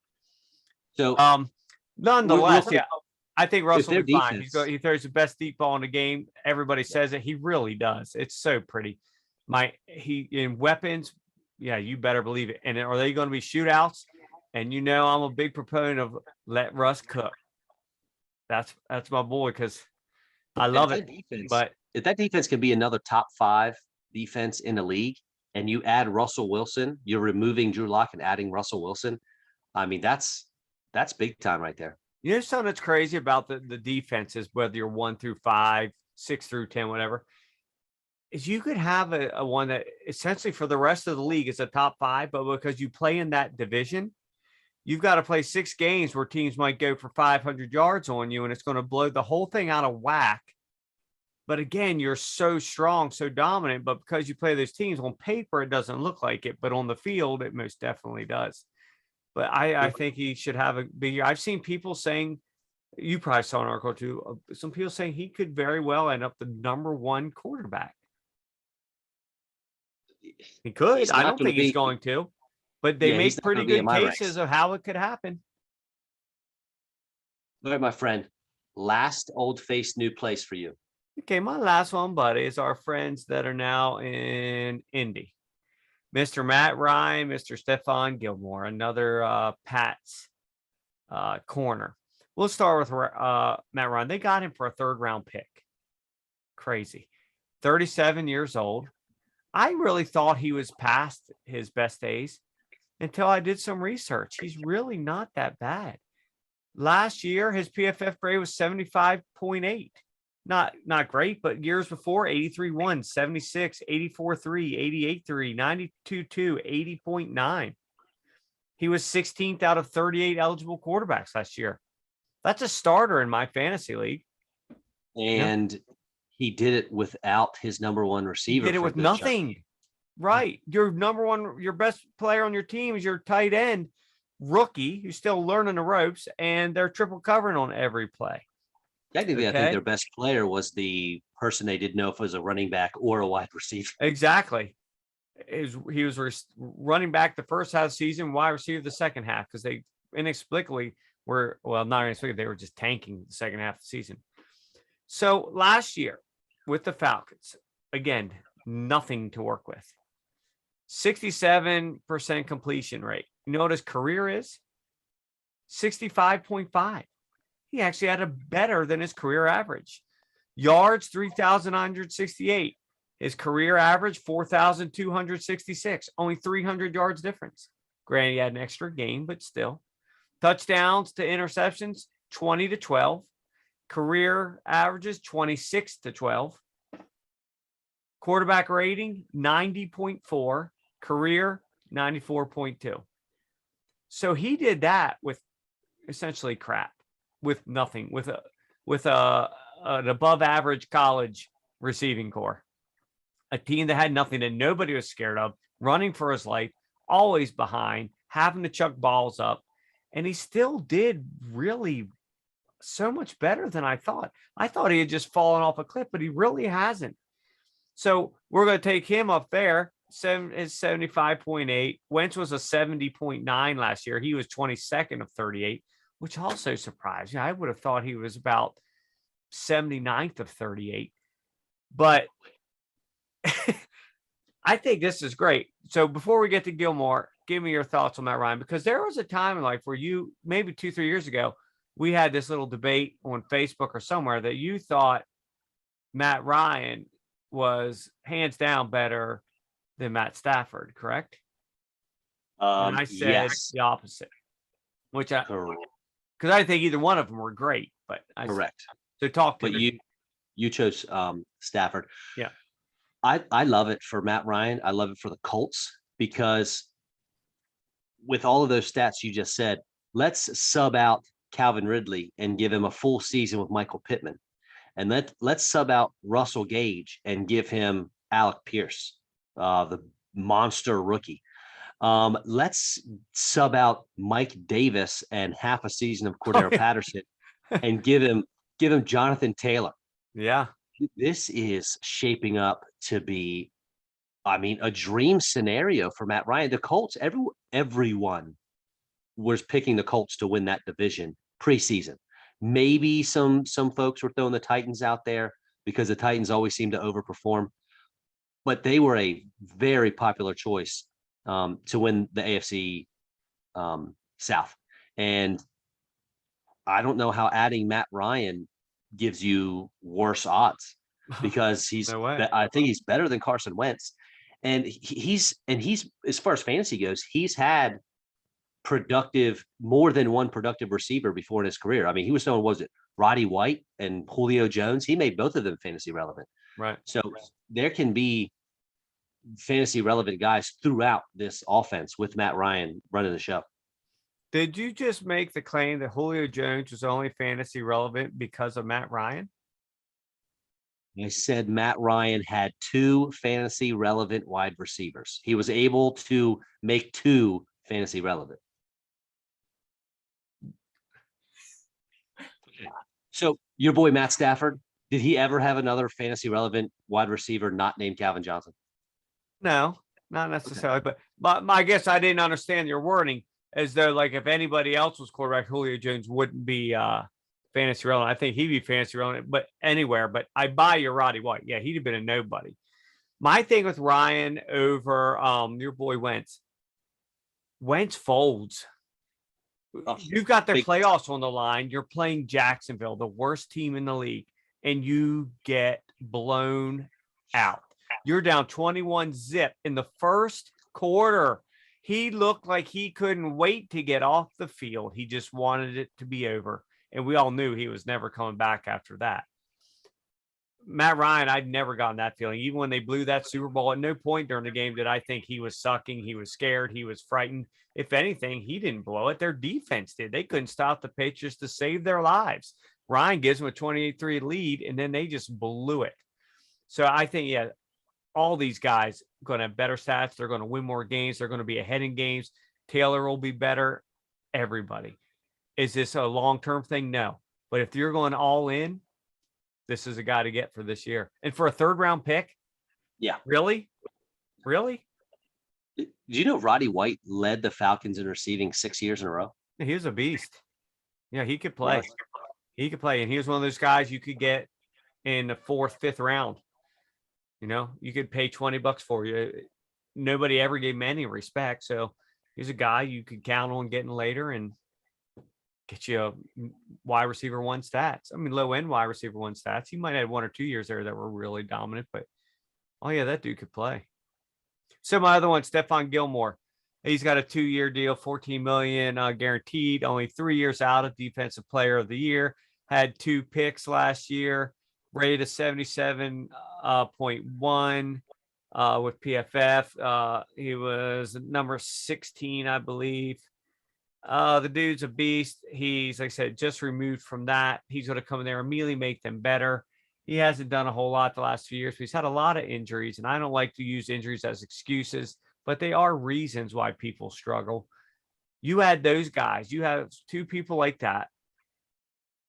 So real Nonetheless, quick, I think if Russell will their be fine. defense, He throws the best deep ball in the game. Everybody says it. He really does. It's so pretty. He in weapons, yeah, you better believe it. And are they going to be shootouts? And I'm a big proponent of let Russ cook. That's my boy because I love it. But if that defense can be another top 5 defense in the league, and you add Russell Wilson, you're removing Drew Lock and adding Russell Wilson. I mean, that's big time right there. something that's crazy about the defenses, whether you're 1 through 5, 6 through 10, whatever, is you could have a one that essentially for the rest of the league is a top 5, but because you play in that division, you've got to play 6 games where teams might go for 500 yards on you, and it's going to blow the whole thing out of whack. But again, you're so strong, so dominant, but because you play those teams on paper, it doesn't look like it, but on the field, it most definitely does. But I think he should have a big year. I've seen people saying, you probably saw an article too, some people saying he could very well end up the number 1 quarterback. He could. I don't think he's going to, but they make pretty good cases of how it could happen. All right, my friend, last old face, new place for you. Okay, my last one, buddy, is our friends that are now in Indy. Mr. Matt Ryan, Mr. Stephon Gilmore, another Pat's corner. We'll start with Matt Ryan. They got him for a 3rd-round pick. Crazy. 37 years old. I really thought he was past his best days until I did some research. He's really not that bad. Last year, his PFF grade was 75.8. Not great, but years before, 83.1, 76, 84.3, 88.3, 92.2, 80.9. He was 16th out of 38 eligible quarterbacks last year. That's a starter in my fantasy league. And he did it without his number 1 receiver. He did it with nothing. Right. Your number 1, your best player on your team is your tight end rookie who's still learning the ropes, and they're triple covering on every play. Technically, I think their best player was the person they didn't know if it was a running back or a wide receiver. Exactly. He was running back the first half of the season, wide receiver the second half, because they inexplicably were, well, not inexplicably, they were just tanking the second half of the season. So last year with the Falcons, again, nothing to work with. 67% completion rate. You know what his career is? 65.5. He actually had a better than his career average. Yards, 3,968. His career average, 4,266. Only 300 yards difference. Granted, he had an extra game, but still. Touchdowns to interceptions, 20-12. Career averages, 26-12. Quarterback rating, 90.4. Career, 94.2. So he did that with essentially crap, with nothing, with an above average college receiving core, a team that had nothing that nobody was scared of, running for his life, always behind, having to chuck balls up. And he still did really so much better than I thought. I thought he had just fallen off a cliff, but he really hasn't. So we're going to take him up there. Is 75.8. Wentz was a 70.9 last year. He was 22nd of 38, which also surprised me. I would have thought he was about 79th of 38. But I think this is great. So before we get to Gilmore, give me your thoughts on Matt Ryan, because there was a time in life where you, maybe 2-3 years ago, we had this little debate on Facebook or somewhere that you thought Matt Ryan was hands down better than Matt Stafford, correct? And I said Yes, the opposite, which because correct. I didn't think either one of them were great, but Correct. So talk to But me. you chose Stafford. Yeah. I love it for Matt Ryan. I love it for the Colts because with all of those stats you just said, let's sub out Calvin Ridley and give him a full season with Michael Pittman. And let's sub out Russell Gage and give him Alec Pierce, the monster rookie. Let's sub out Mike Davis and half a season of Cordero Patterson and give him Jonathan Taylor. Yeah. This is shaping up to be, I mean, a dream scenario for Matt Ryan. The Colts, everyone was picking the Colts to win that division preseason. Maybe some folks were throwing the Titans out there because the Titans always seem to overperform, but they were a very popular choice to win the AFC South. And I don't know how adding Matt Ryan gives you worse odds, because No way. I think he's better than Carson Wentz. And he's as far as fantasy goes, he's had more than one productive receiver before in his career. I mean, he was throwing, was it Roddy White and Julio Jones? He made both of them fantasy relevant. Right. So there can be fantasy relevant guys throughout this offense with Matt Ryan running the show. Did you just make the claim that Julio Jones was only fantasy relevant because of Matt Ryan? I said Matt Ryan had 2 fantasy relevant wide receivers. He was able to make 2 fantasy relevant. So your boy Matt Stafford, did he ever have another fantasy relevant wide receiver not named Calvin Johnson? No, not necessarily. Okay. But I guess I didn't understand your wording, as though like if anybody else was quarterback, Julio Jones wouldn't be fantasy relevant. I think he'd be fantasy relevant, but anywhere. But I buy your Roddy White. Yeah, he'd have been a nobody. My thing with Ryan over your boy Wentz folds. You've got their playoffs on the line. You're playing Jacksonville, the worst team in the league, and you get blown out. You're down 21-0 in the first quarter. He looked like he couldn't wait to get off the field. He just wanted it to be over. And we all knew he was never coming back after that. Matt Ryan, I'd never gotten that feeling. Even when they blew that Super Bowl, at no point during the game did I think he was sucking. He was scared. He was frightened. If anything, he didn't blow it. Their defense did. They couldn't stop the Patriots to save their lives. Ryan gives them a 28-3 lead, and then they just blew it. So I think, yeah, all these guys are going to have better stats. They're going to win more games. They're going to be ahead in games. Taylor will be better. Everybody. Is this a long-term thing? No. But if you're going all in, this is a guy to get for this year. And for a 3rd-round pick? Yeah. Really? Really? Do you know Roddy White led the Falcons in receiving 6 years in a row? He was a beast. Yeah, he could play. He could play. And he was one of those guys you could get in the 4th, 5th round. You know, you could pay $20 for you. Nobody ever gave him any respect. So he's a guy you could count on getting later and get you a wide receiver 1 stats. I mean, low end wide receiver 1 stats. He might have 1 or 2 years there that were really dominant, but oh yeah, that dude could play. So my other one, Stephon Gilmore. He's got a 2-year deal, $14 million guaranteed, only 3 years out of Defensive Player of the Year. Had 2 picks last year, rated a 77.1. with PFF. He was number 16, I believe. The dude's a beast. He's, like I said, just removed from that. He's going to come in there immediately, make them better. He hasn't done a whole lot the last few years, but he's had a lot of injuries, and I don't like to use injuries as excuses, but they are reasons why people struggle. You add those guys, you have two people like that,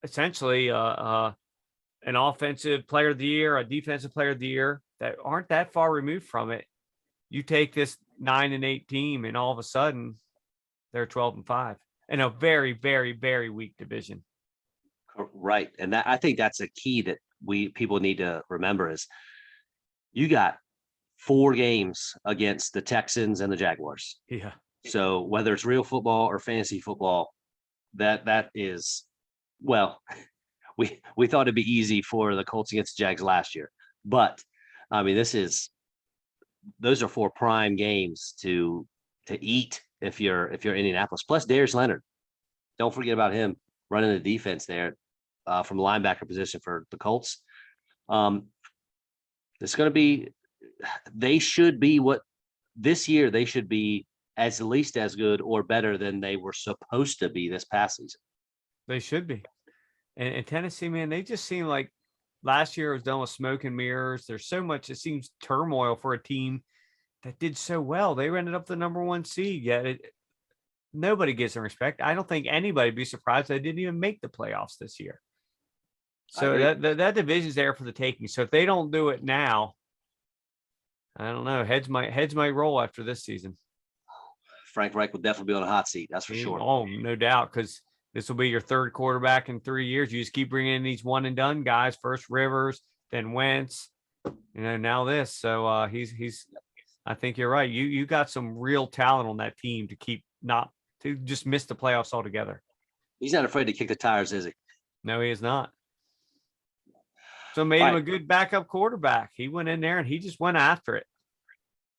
essentially an offensive player of the year, a defensive player of the year that aren't that far removed from it. You take this 9-8 team, and all of a sudden they're 12-5 in a very, very, very weak division. Right. And I think that's a key that people need to remember is you got 4 games against the Texans and the Jaguars. Yeah. So whether it's real football or fantasy football, that is, well, we thought it'd be easy for the Colts against the Jags last year, but I mean, those are 4 prime games to eat if you're Indianapolis. Plus Darius Leonard, don't forget about him running the defense there from the linebacker position for the Colts. It's going to be, they should be this year, they should be at least as good or better than they were supposed to be this past season. They should be. And Tennessee, man, they just seem like last year was done with smoke and mirrors. There's so much, it seems, turmoil for a team that did so well. They ended up the number 1 seed, yet nobody gives them respect. I don't think anybody would be surprised they didn't even make the playoffs this year. So that division's there for the taking. So if they don't do it now, I don't know. Heads might roll after this season. Frank Reich will definitely be on a hot seat. That's for sure. Oh, no doubt, because this will be your 3rd quarterback in 3 years. You just keep bringing in these one and done guys. First Rivers, then Wentz, now this. So he's. I think you're right. You got some real talent on that team to just miss the playoffs altogether. He's not afraid to kick the tires, is he? No, he is not. So made him a good backup quarterback. He went in there and he just went after it.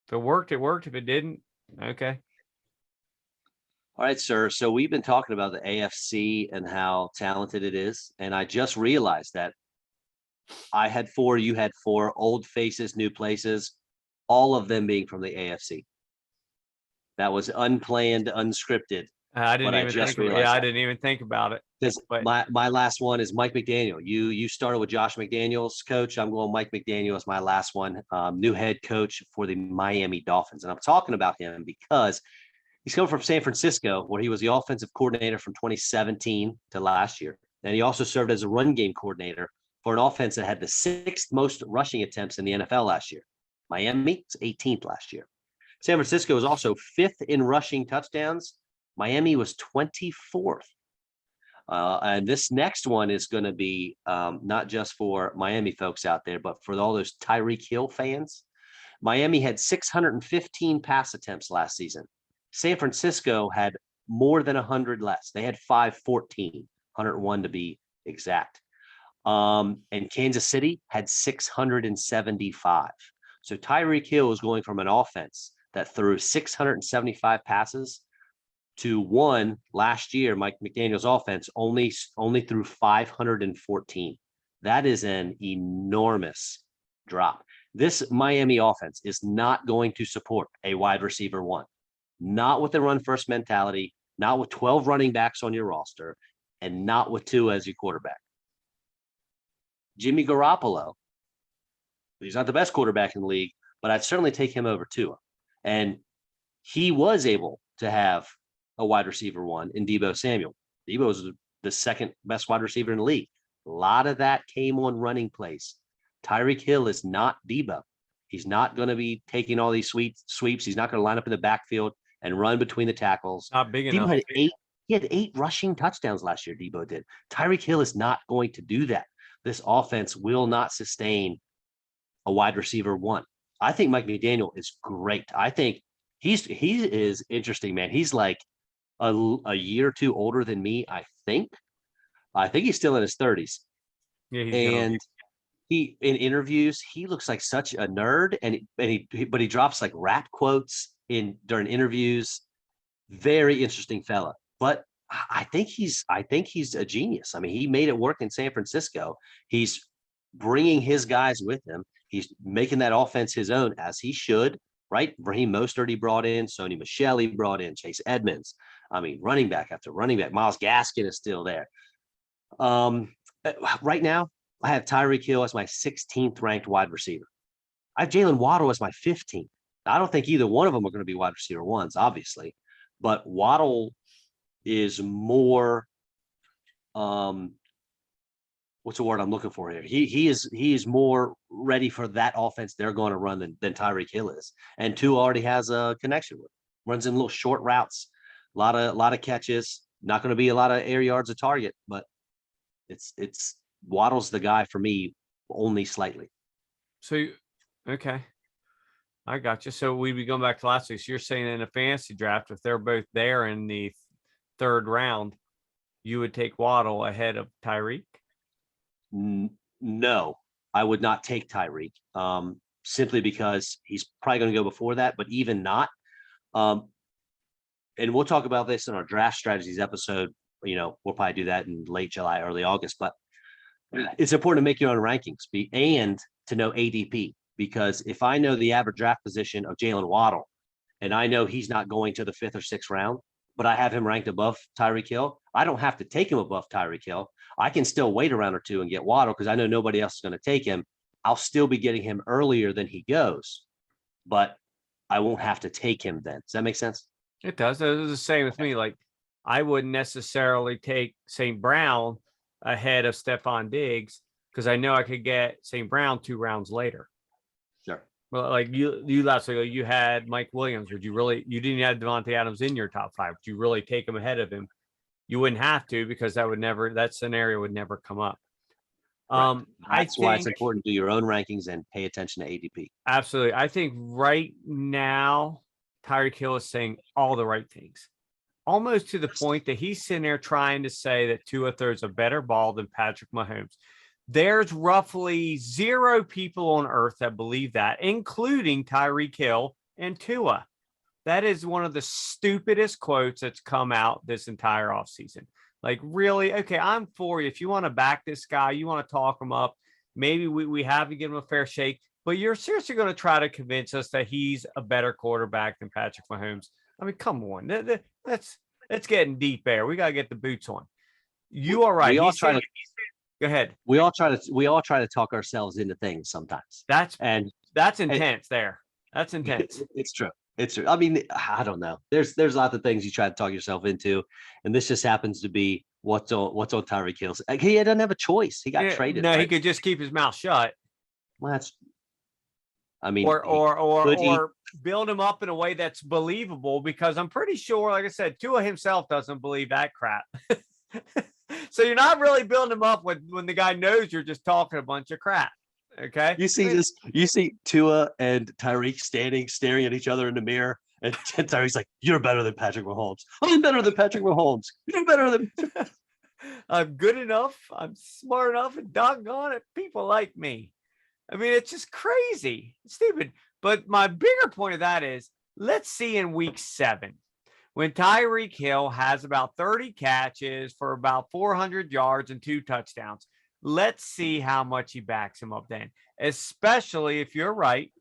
If it worked, it worked. If it didn't, okay. All right, sir. So we've been talking about the AFC and how talented it is. And I just realized that I had 4, you had 4 old faces, new places, all of them being from the AFC. That was unplanned, unscripted. I didn't even think about it. Because my last one is Mike McDaniel. You started with Josh McDaniels, coach. I'm going Mike McDaniel as my last one. New head coach for the Miami Dolphins. And I'm talking about him because he's coming from San Francisco, where he was the offensive coordinator from 2017 to last year. And he also served as a run game coordinator for an offense that had the 6th most rushing attempts in the NFL last year. Miami was 18th last year. San Francisco was also 5th in rushing touchdowns. Miami was 24th. And this next one is going to be not just for Miami folks out there, but for all those Tyreek Hill fans. Miami had 615 pass attempts last season. San Francisco had more than 100 less. They had 514, 101 to be exact. And Kansas City had 675. So Tyreek Hill is going from an offense that threw 675 passes to one last year. Mike McDaniel's offense only threw 514. That is an enormous drop. This Miami offense is not going to support a wide receiver 1, not with the run first mentality, not with 12 running backs on your roster, and not with 2 as your quarterback. Jimmy Garoppolo, he's not the best quarterback in the league, but I'd certainly take him over Tua. And he was able to have a wide receiver 1 in Deebo Samuel. Deebo was the 2nd best wide receiver in the league. A lot of that came on running plays. Tyreek Hill is not Deebo. He's not going to be taking all these sweeps. He's not going to line up in the backfield and run between the tackles. Not big Deebo enough. He had 8 rushing touchdowns last year, Deebo did. Tyreek Hill is not going to do that. This offense will not sustain a wide receiver 1. I think Mike McDaniel is great. I think he is interesting, man. He's like a year or 2 older than me, I think. I think he's still in his 30s. Yeah, and he in interviews, he looks like such a nerd, but he drops like rap quotes during interviews. Very interesting fella. But I think he's a genius. I mean, he made it work in San Francisco. He's bringing his guys with him. He's making that offense his own, as he should, right? Raheem Mostert he brought in, Sony Michel he brought in, Chase Edmonds. I mean, running back after running back. Myles Gaskin is still there. Right now, I have Tyreek Hill as my 16th ranked wide receiver. I have Jalen Waddle as my 15th. I don't think either one of them are going to be wide receiver ones, obviously, but Waddle is more what's the word I'm looking for here? He is more ready for that offense they're going to run than Tyreek Hill is. And Tua already has a connection with him. Runs in little short routes, a lot of catches, not going to be a lot of air yards of target, but it's Waddle's the guy for me only slightly. So okay. I got you. So we'd be going back to last week. So you're saying in a fantasy draft, if they're both there in the third round, you would take Waddle ahead of Tyreek? No, I would not take Tyreek, simply because he's probably going to go before that, but even not. And we'll talk about this in our draft strategies episode. We'll probably do that in late July, early August, but it's important to make your own rankings and to know ADP. Because if I know the average draft position of Jalen Waddle, and I know he's not going to the 5th or 6th round, but I have him ranked above Tyreek Hill, I don't have to take him above Tyreek Hill. I can still wait a round or two and get Waddle because I know nobody else is going to take him. I'll still be getting him earlier than he goes, but I won't have to take him then. Does that make sense? It does. It's the same with me. Like, I wouldn't necessarily take St. Brown ahead of Stephon Diggs because I know I could get St. Brown 2 rounds later. Sure. Well, like you last week, you had Mike Williams. You didn't have Devontae Adams in your top 5. Would you really take him ahead of him? You wouldn't have to because that scenario would never come up. Right. That's why it's important to do your own rankings and pay attention to ADP. Absolutely. I think right now, Tyreek Hill is saying all the right things, almost to the point that he's sitting there trying to say that Tua throws a better ball than Patrick Mahomes. There's roughly 0 people on earth that believe that, including Tyreek Hill and Tua. That is one of the stupidest quotes that's come out this entire offseason. Like, really? Okay, I'm for you. If you want to back this guy, you want to talk him up, maybe we have to give him a fair shake. But you're seriously going to try to convince us that he's a better quarterback than Patrick Mahomes? I mean, come on. That's getting deep there. We got to get the boots on. You are right. Go ahead. We all try to talk ourselves into things sometimes. That's intense there. That's intense. It's true. It's true. I mean, I don't know. There's lots of things you try to talk yourself into, and this just happens to be what's on Tyreek Hill's. He doesn't have a choice. He got traded. No, right? He could just keep his mouth shut. Well, I mean, or build him up in a way that's believable, because I'm pretty sure, like I said, Tua himself doesn't believe that crap. So you're not really building him up when the guy knows you're just talking a bunch of crap. Okay. You see Tua and Tyreek staring at each other in the mirror, and Tyreek's like, "You're better than Patrick Mahomes. I'm better than Patrick Mahomes. You're better than." I'm good enough. I'm smart enough, and doggone it, people like me. I mean, it's just crazy, it's stupid. But my bigger point of that is, let's see in week 7, when Tyreek Hill has about 30 catches for about 400 yards and 2 touchdowns. Let's see how much he backs him up then, especially if you're right.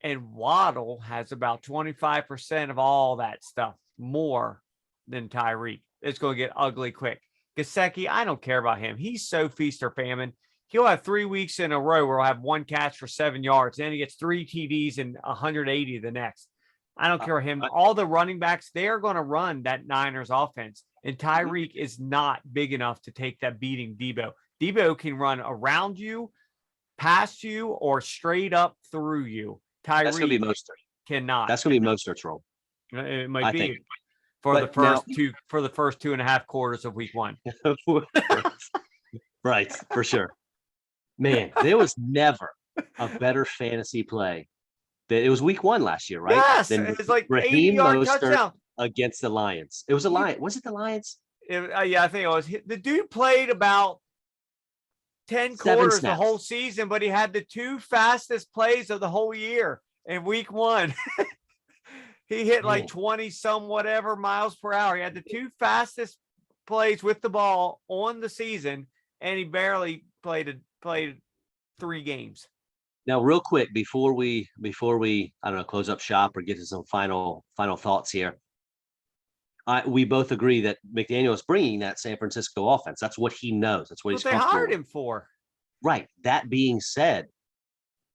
And Waddle has about 25% of all that stuff more than Tyreek. It's going to get ugly quick. Gesicki, I don't care about him. He's so feast or famine. He'll have 3 weeks in a row where he'll have 1 catch for 7 yards. Then he gets 3 TDs and 180 the next. I don't care about him. All the running backs, they're going to run that Niners offense. And Tyreek is not big enough to take that beating Debo. Debo can run around you, past you, or straight up through you. Tyreek That's going to be Mostert. Cannot. That's going to be Mostert's role. It might be think. for the first 2.5 quarters of week 1. Right, for sure. Man, there was never a better fantasy play. It was week 1 last year, right? Yes, it's like Raheem 80-yard Mostert touchdown against the Lions. It was a Lion. Was it the Lions? Yeah, I think it was. The dude played about 10 quarters the whole season, but he had the 2 fastest plays of the whole year in week 1. He hit like 20 some whatever miles per hour. He had the 2 fastest plays with the ball on the season, and he barely played 3 games. Now, real quick, before we, I don't know, close up shop or get to some final thoughts here. We both agree that McDaniel is bringing that San Francisco offense. That's what he knows. That's what What he's they comfortable hired with. him for. Right. That being said,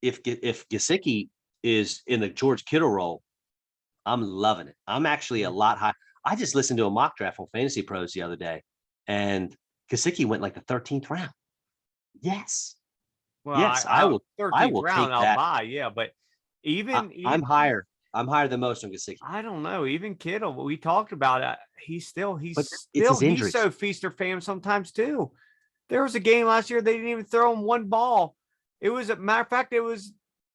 if Gesicki is in the George Kittle role, I'm loving it. I'm actually a lot high. I just listened to a mock draft on Fantasy Pros the other day, and Gesicki went like the 13th round. Yes. Well, Yes, I will. I 13th will round, take I'll that. buy. Yeah, but even I'm higher. I'm higher than most on Gesicki. I don't know. Even Kittle, we talked about it. He's But it's his injuries. so feast or famine sometimes too. There was a game last year they didn't even throw him one ball. It was, a matter of fact, it was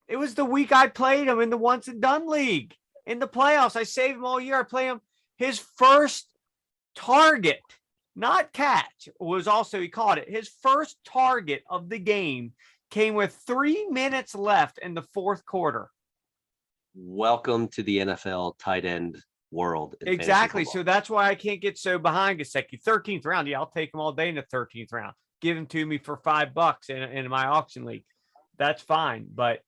the week I played him in the once and done league in the playoffs. I saved him all year. I play him. His first target, not catch, was also, he caught it. His first target of the game came with 3 minutes left in the fourth quarter. Welcome to the NFL tight end world. Exactly. So that's why I can't get so behind Gesicki. 13th round. Yeah, I'll take him all day in the 13th round. Give him to me for $5 in my auction league. That's fine. But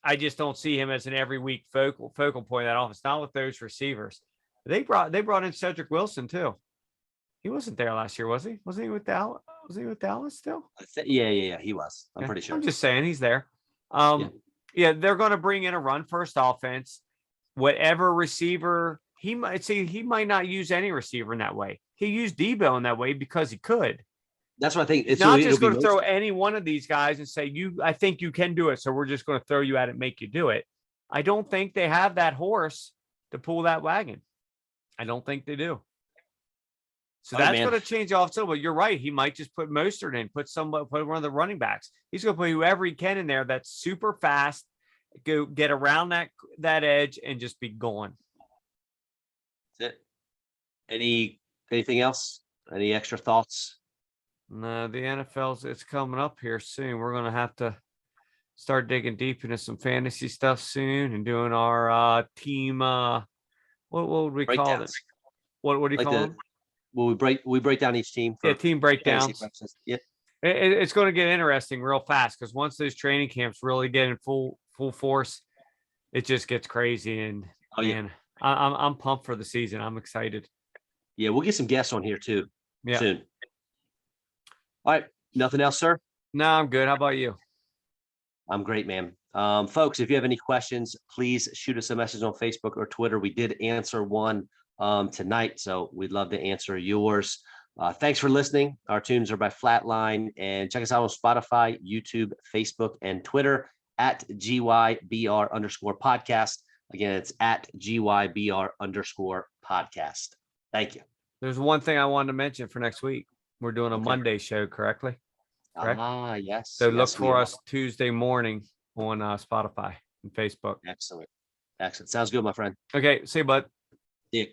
I just don't see him as an every week focal point of that offense. Not with those receivers. They brought in Cedric Wilson too. He wasn't there last year, was he? Wasn't he with Dallas? Was he with Dallas still? Yeah. He was. I'm pretty sure. I'm just saying he's there. Yeah, they're going to bring in a run first offense. Whatever receiver he might not use any receiver in that way. He used Debo in that way because he could. That's what I think. It's not just going to throw any one of these guys and say, I think you can do it, so we're just going to throw you at it and make you do it. I don't think they have that horse to pull that wagon. I don't think they do. So that's going to change off. So, but you're right. He might just put Mostert in, put one of the running backs. He's going to put whoever he can in there that's super fast, go get around that edge and just be going. That's it. Anything else? Any extra thoughts? No, the NFL's, it's coming up here soon. We're going to have to start digging deep into some fantasy stuff soon and doing our team. What would we call it? What do you call them? Well, we break down each team. Team breakdowns. Yeah. It's going to get interesting real fast because once those training camps really get in full force, it just gets crazy. And man, I'm pumped for the season. I'm excited. Yeah, we'll get some guests on here too soon. All right. Nothing else, sir? No, I'm good. How about you? I'm great, man. Folks, if you have any questions, please shoot us a message on Facebook or Twitter. We did answer one tonight, so we'd love to answer yours. Thanks for listening. Our tunes are by Flatline, and check us out on Spotify, YouTube, Facebook, and Twitter at GYBR_podcast. Again, it's at GYBR_podcast. Thank you. There's one thing I wanted to mention for next week. We're doing a Monday show, correct? Yes. So look for us Tuesday morning on Spotify and Facebook. Excellent. Sounds good, my friend. Okay. See you, bud. See you.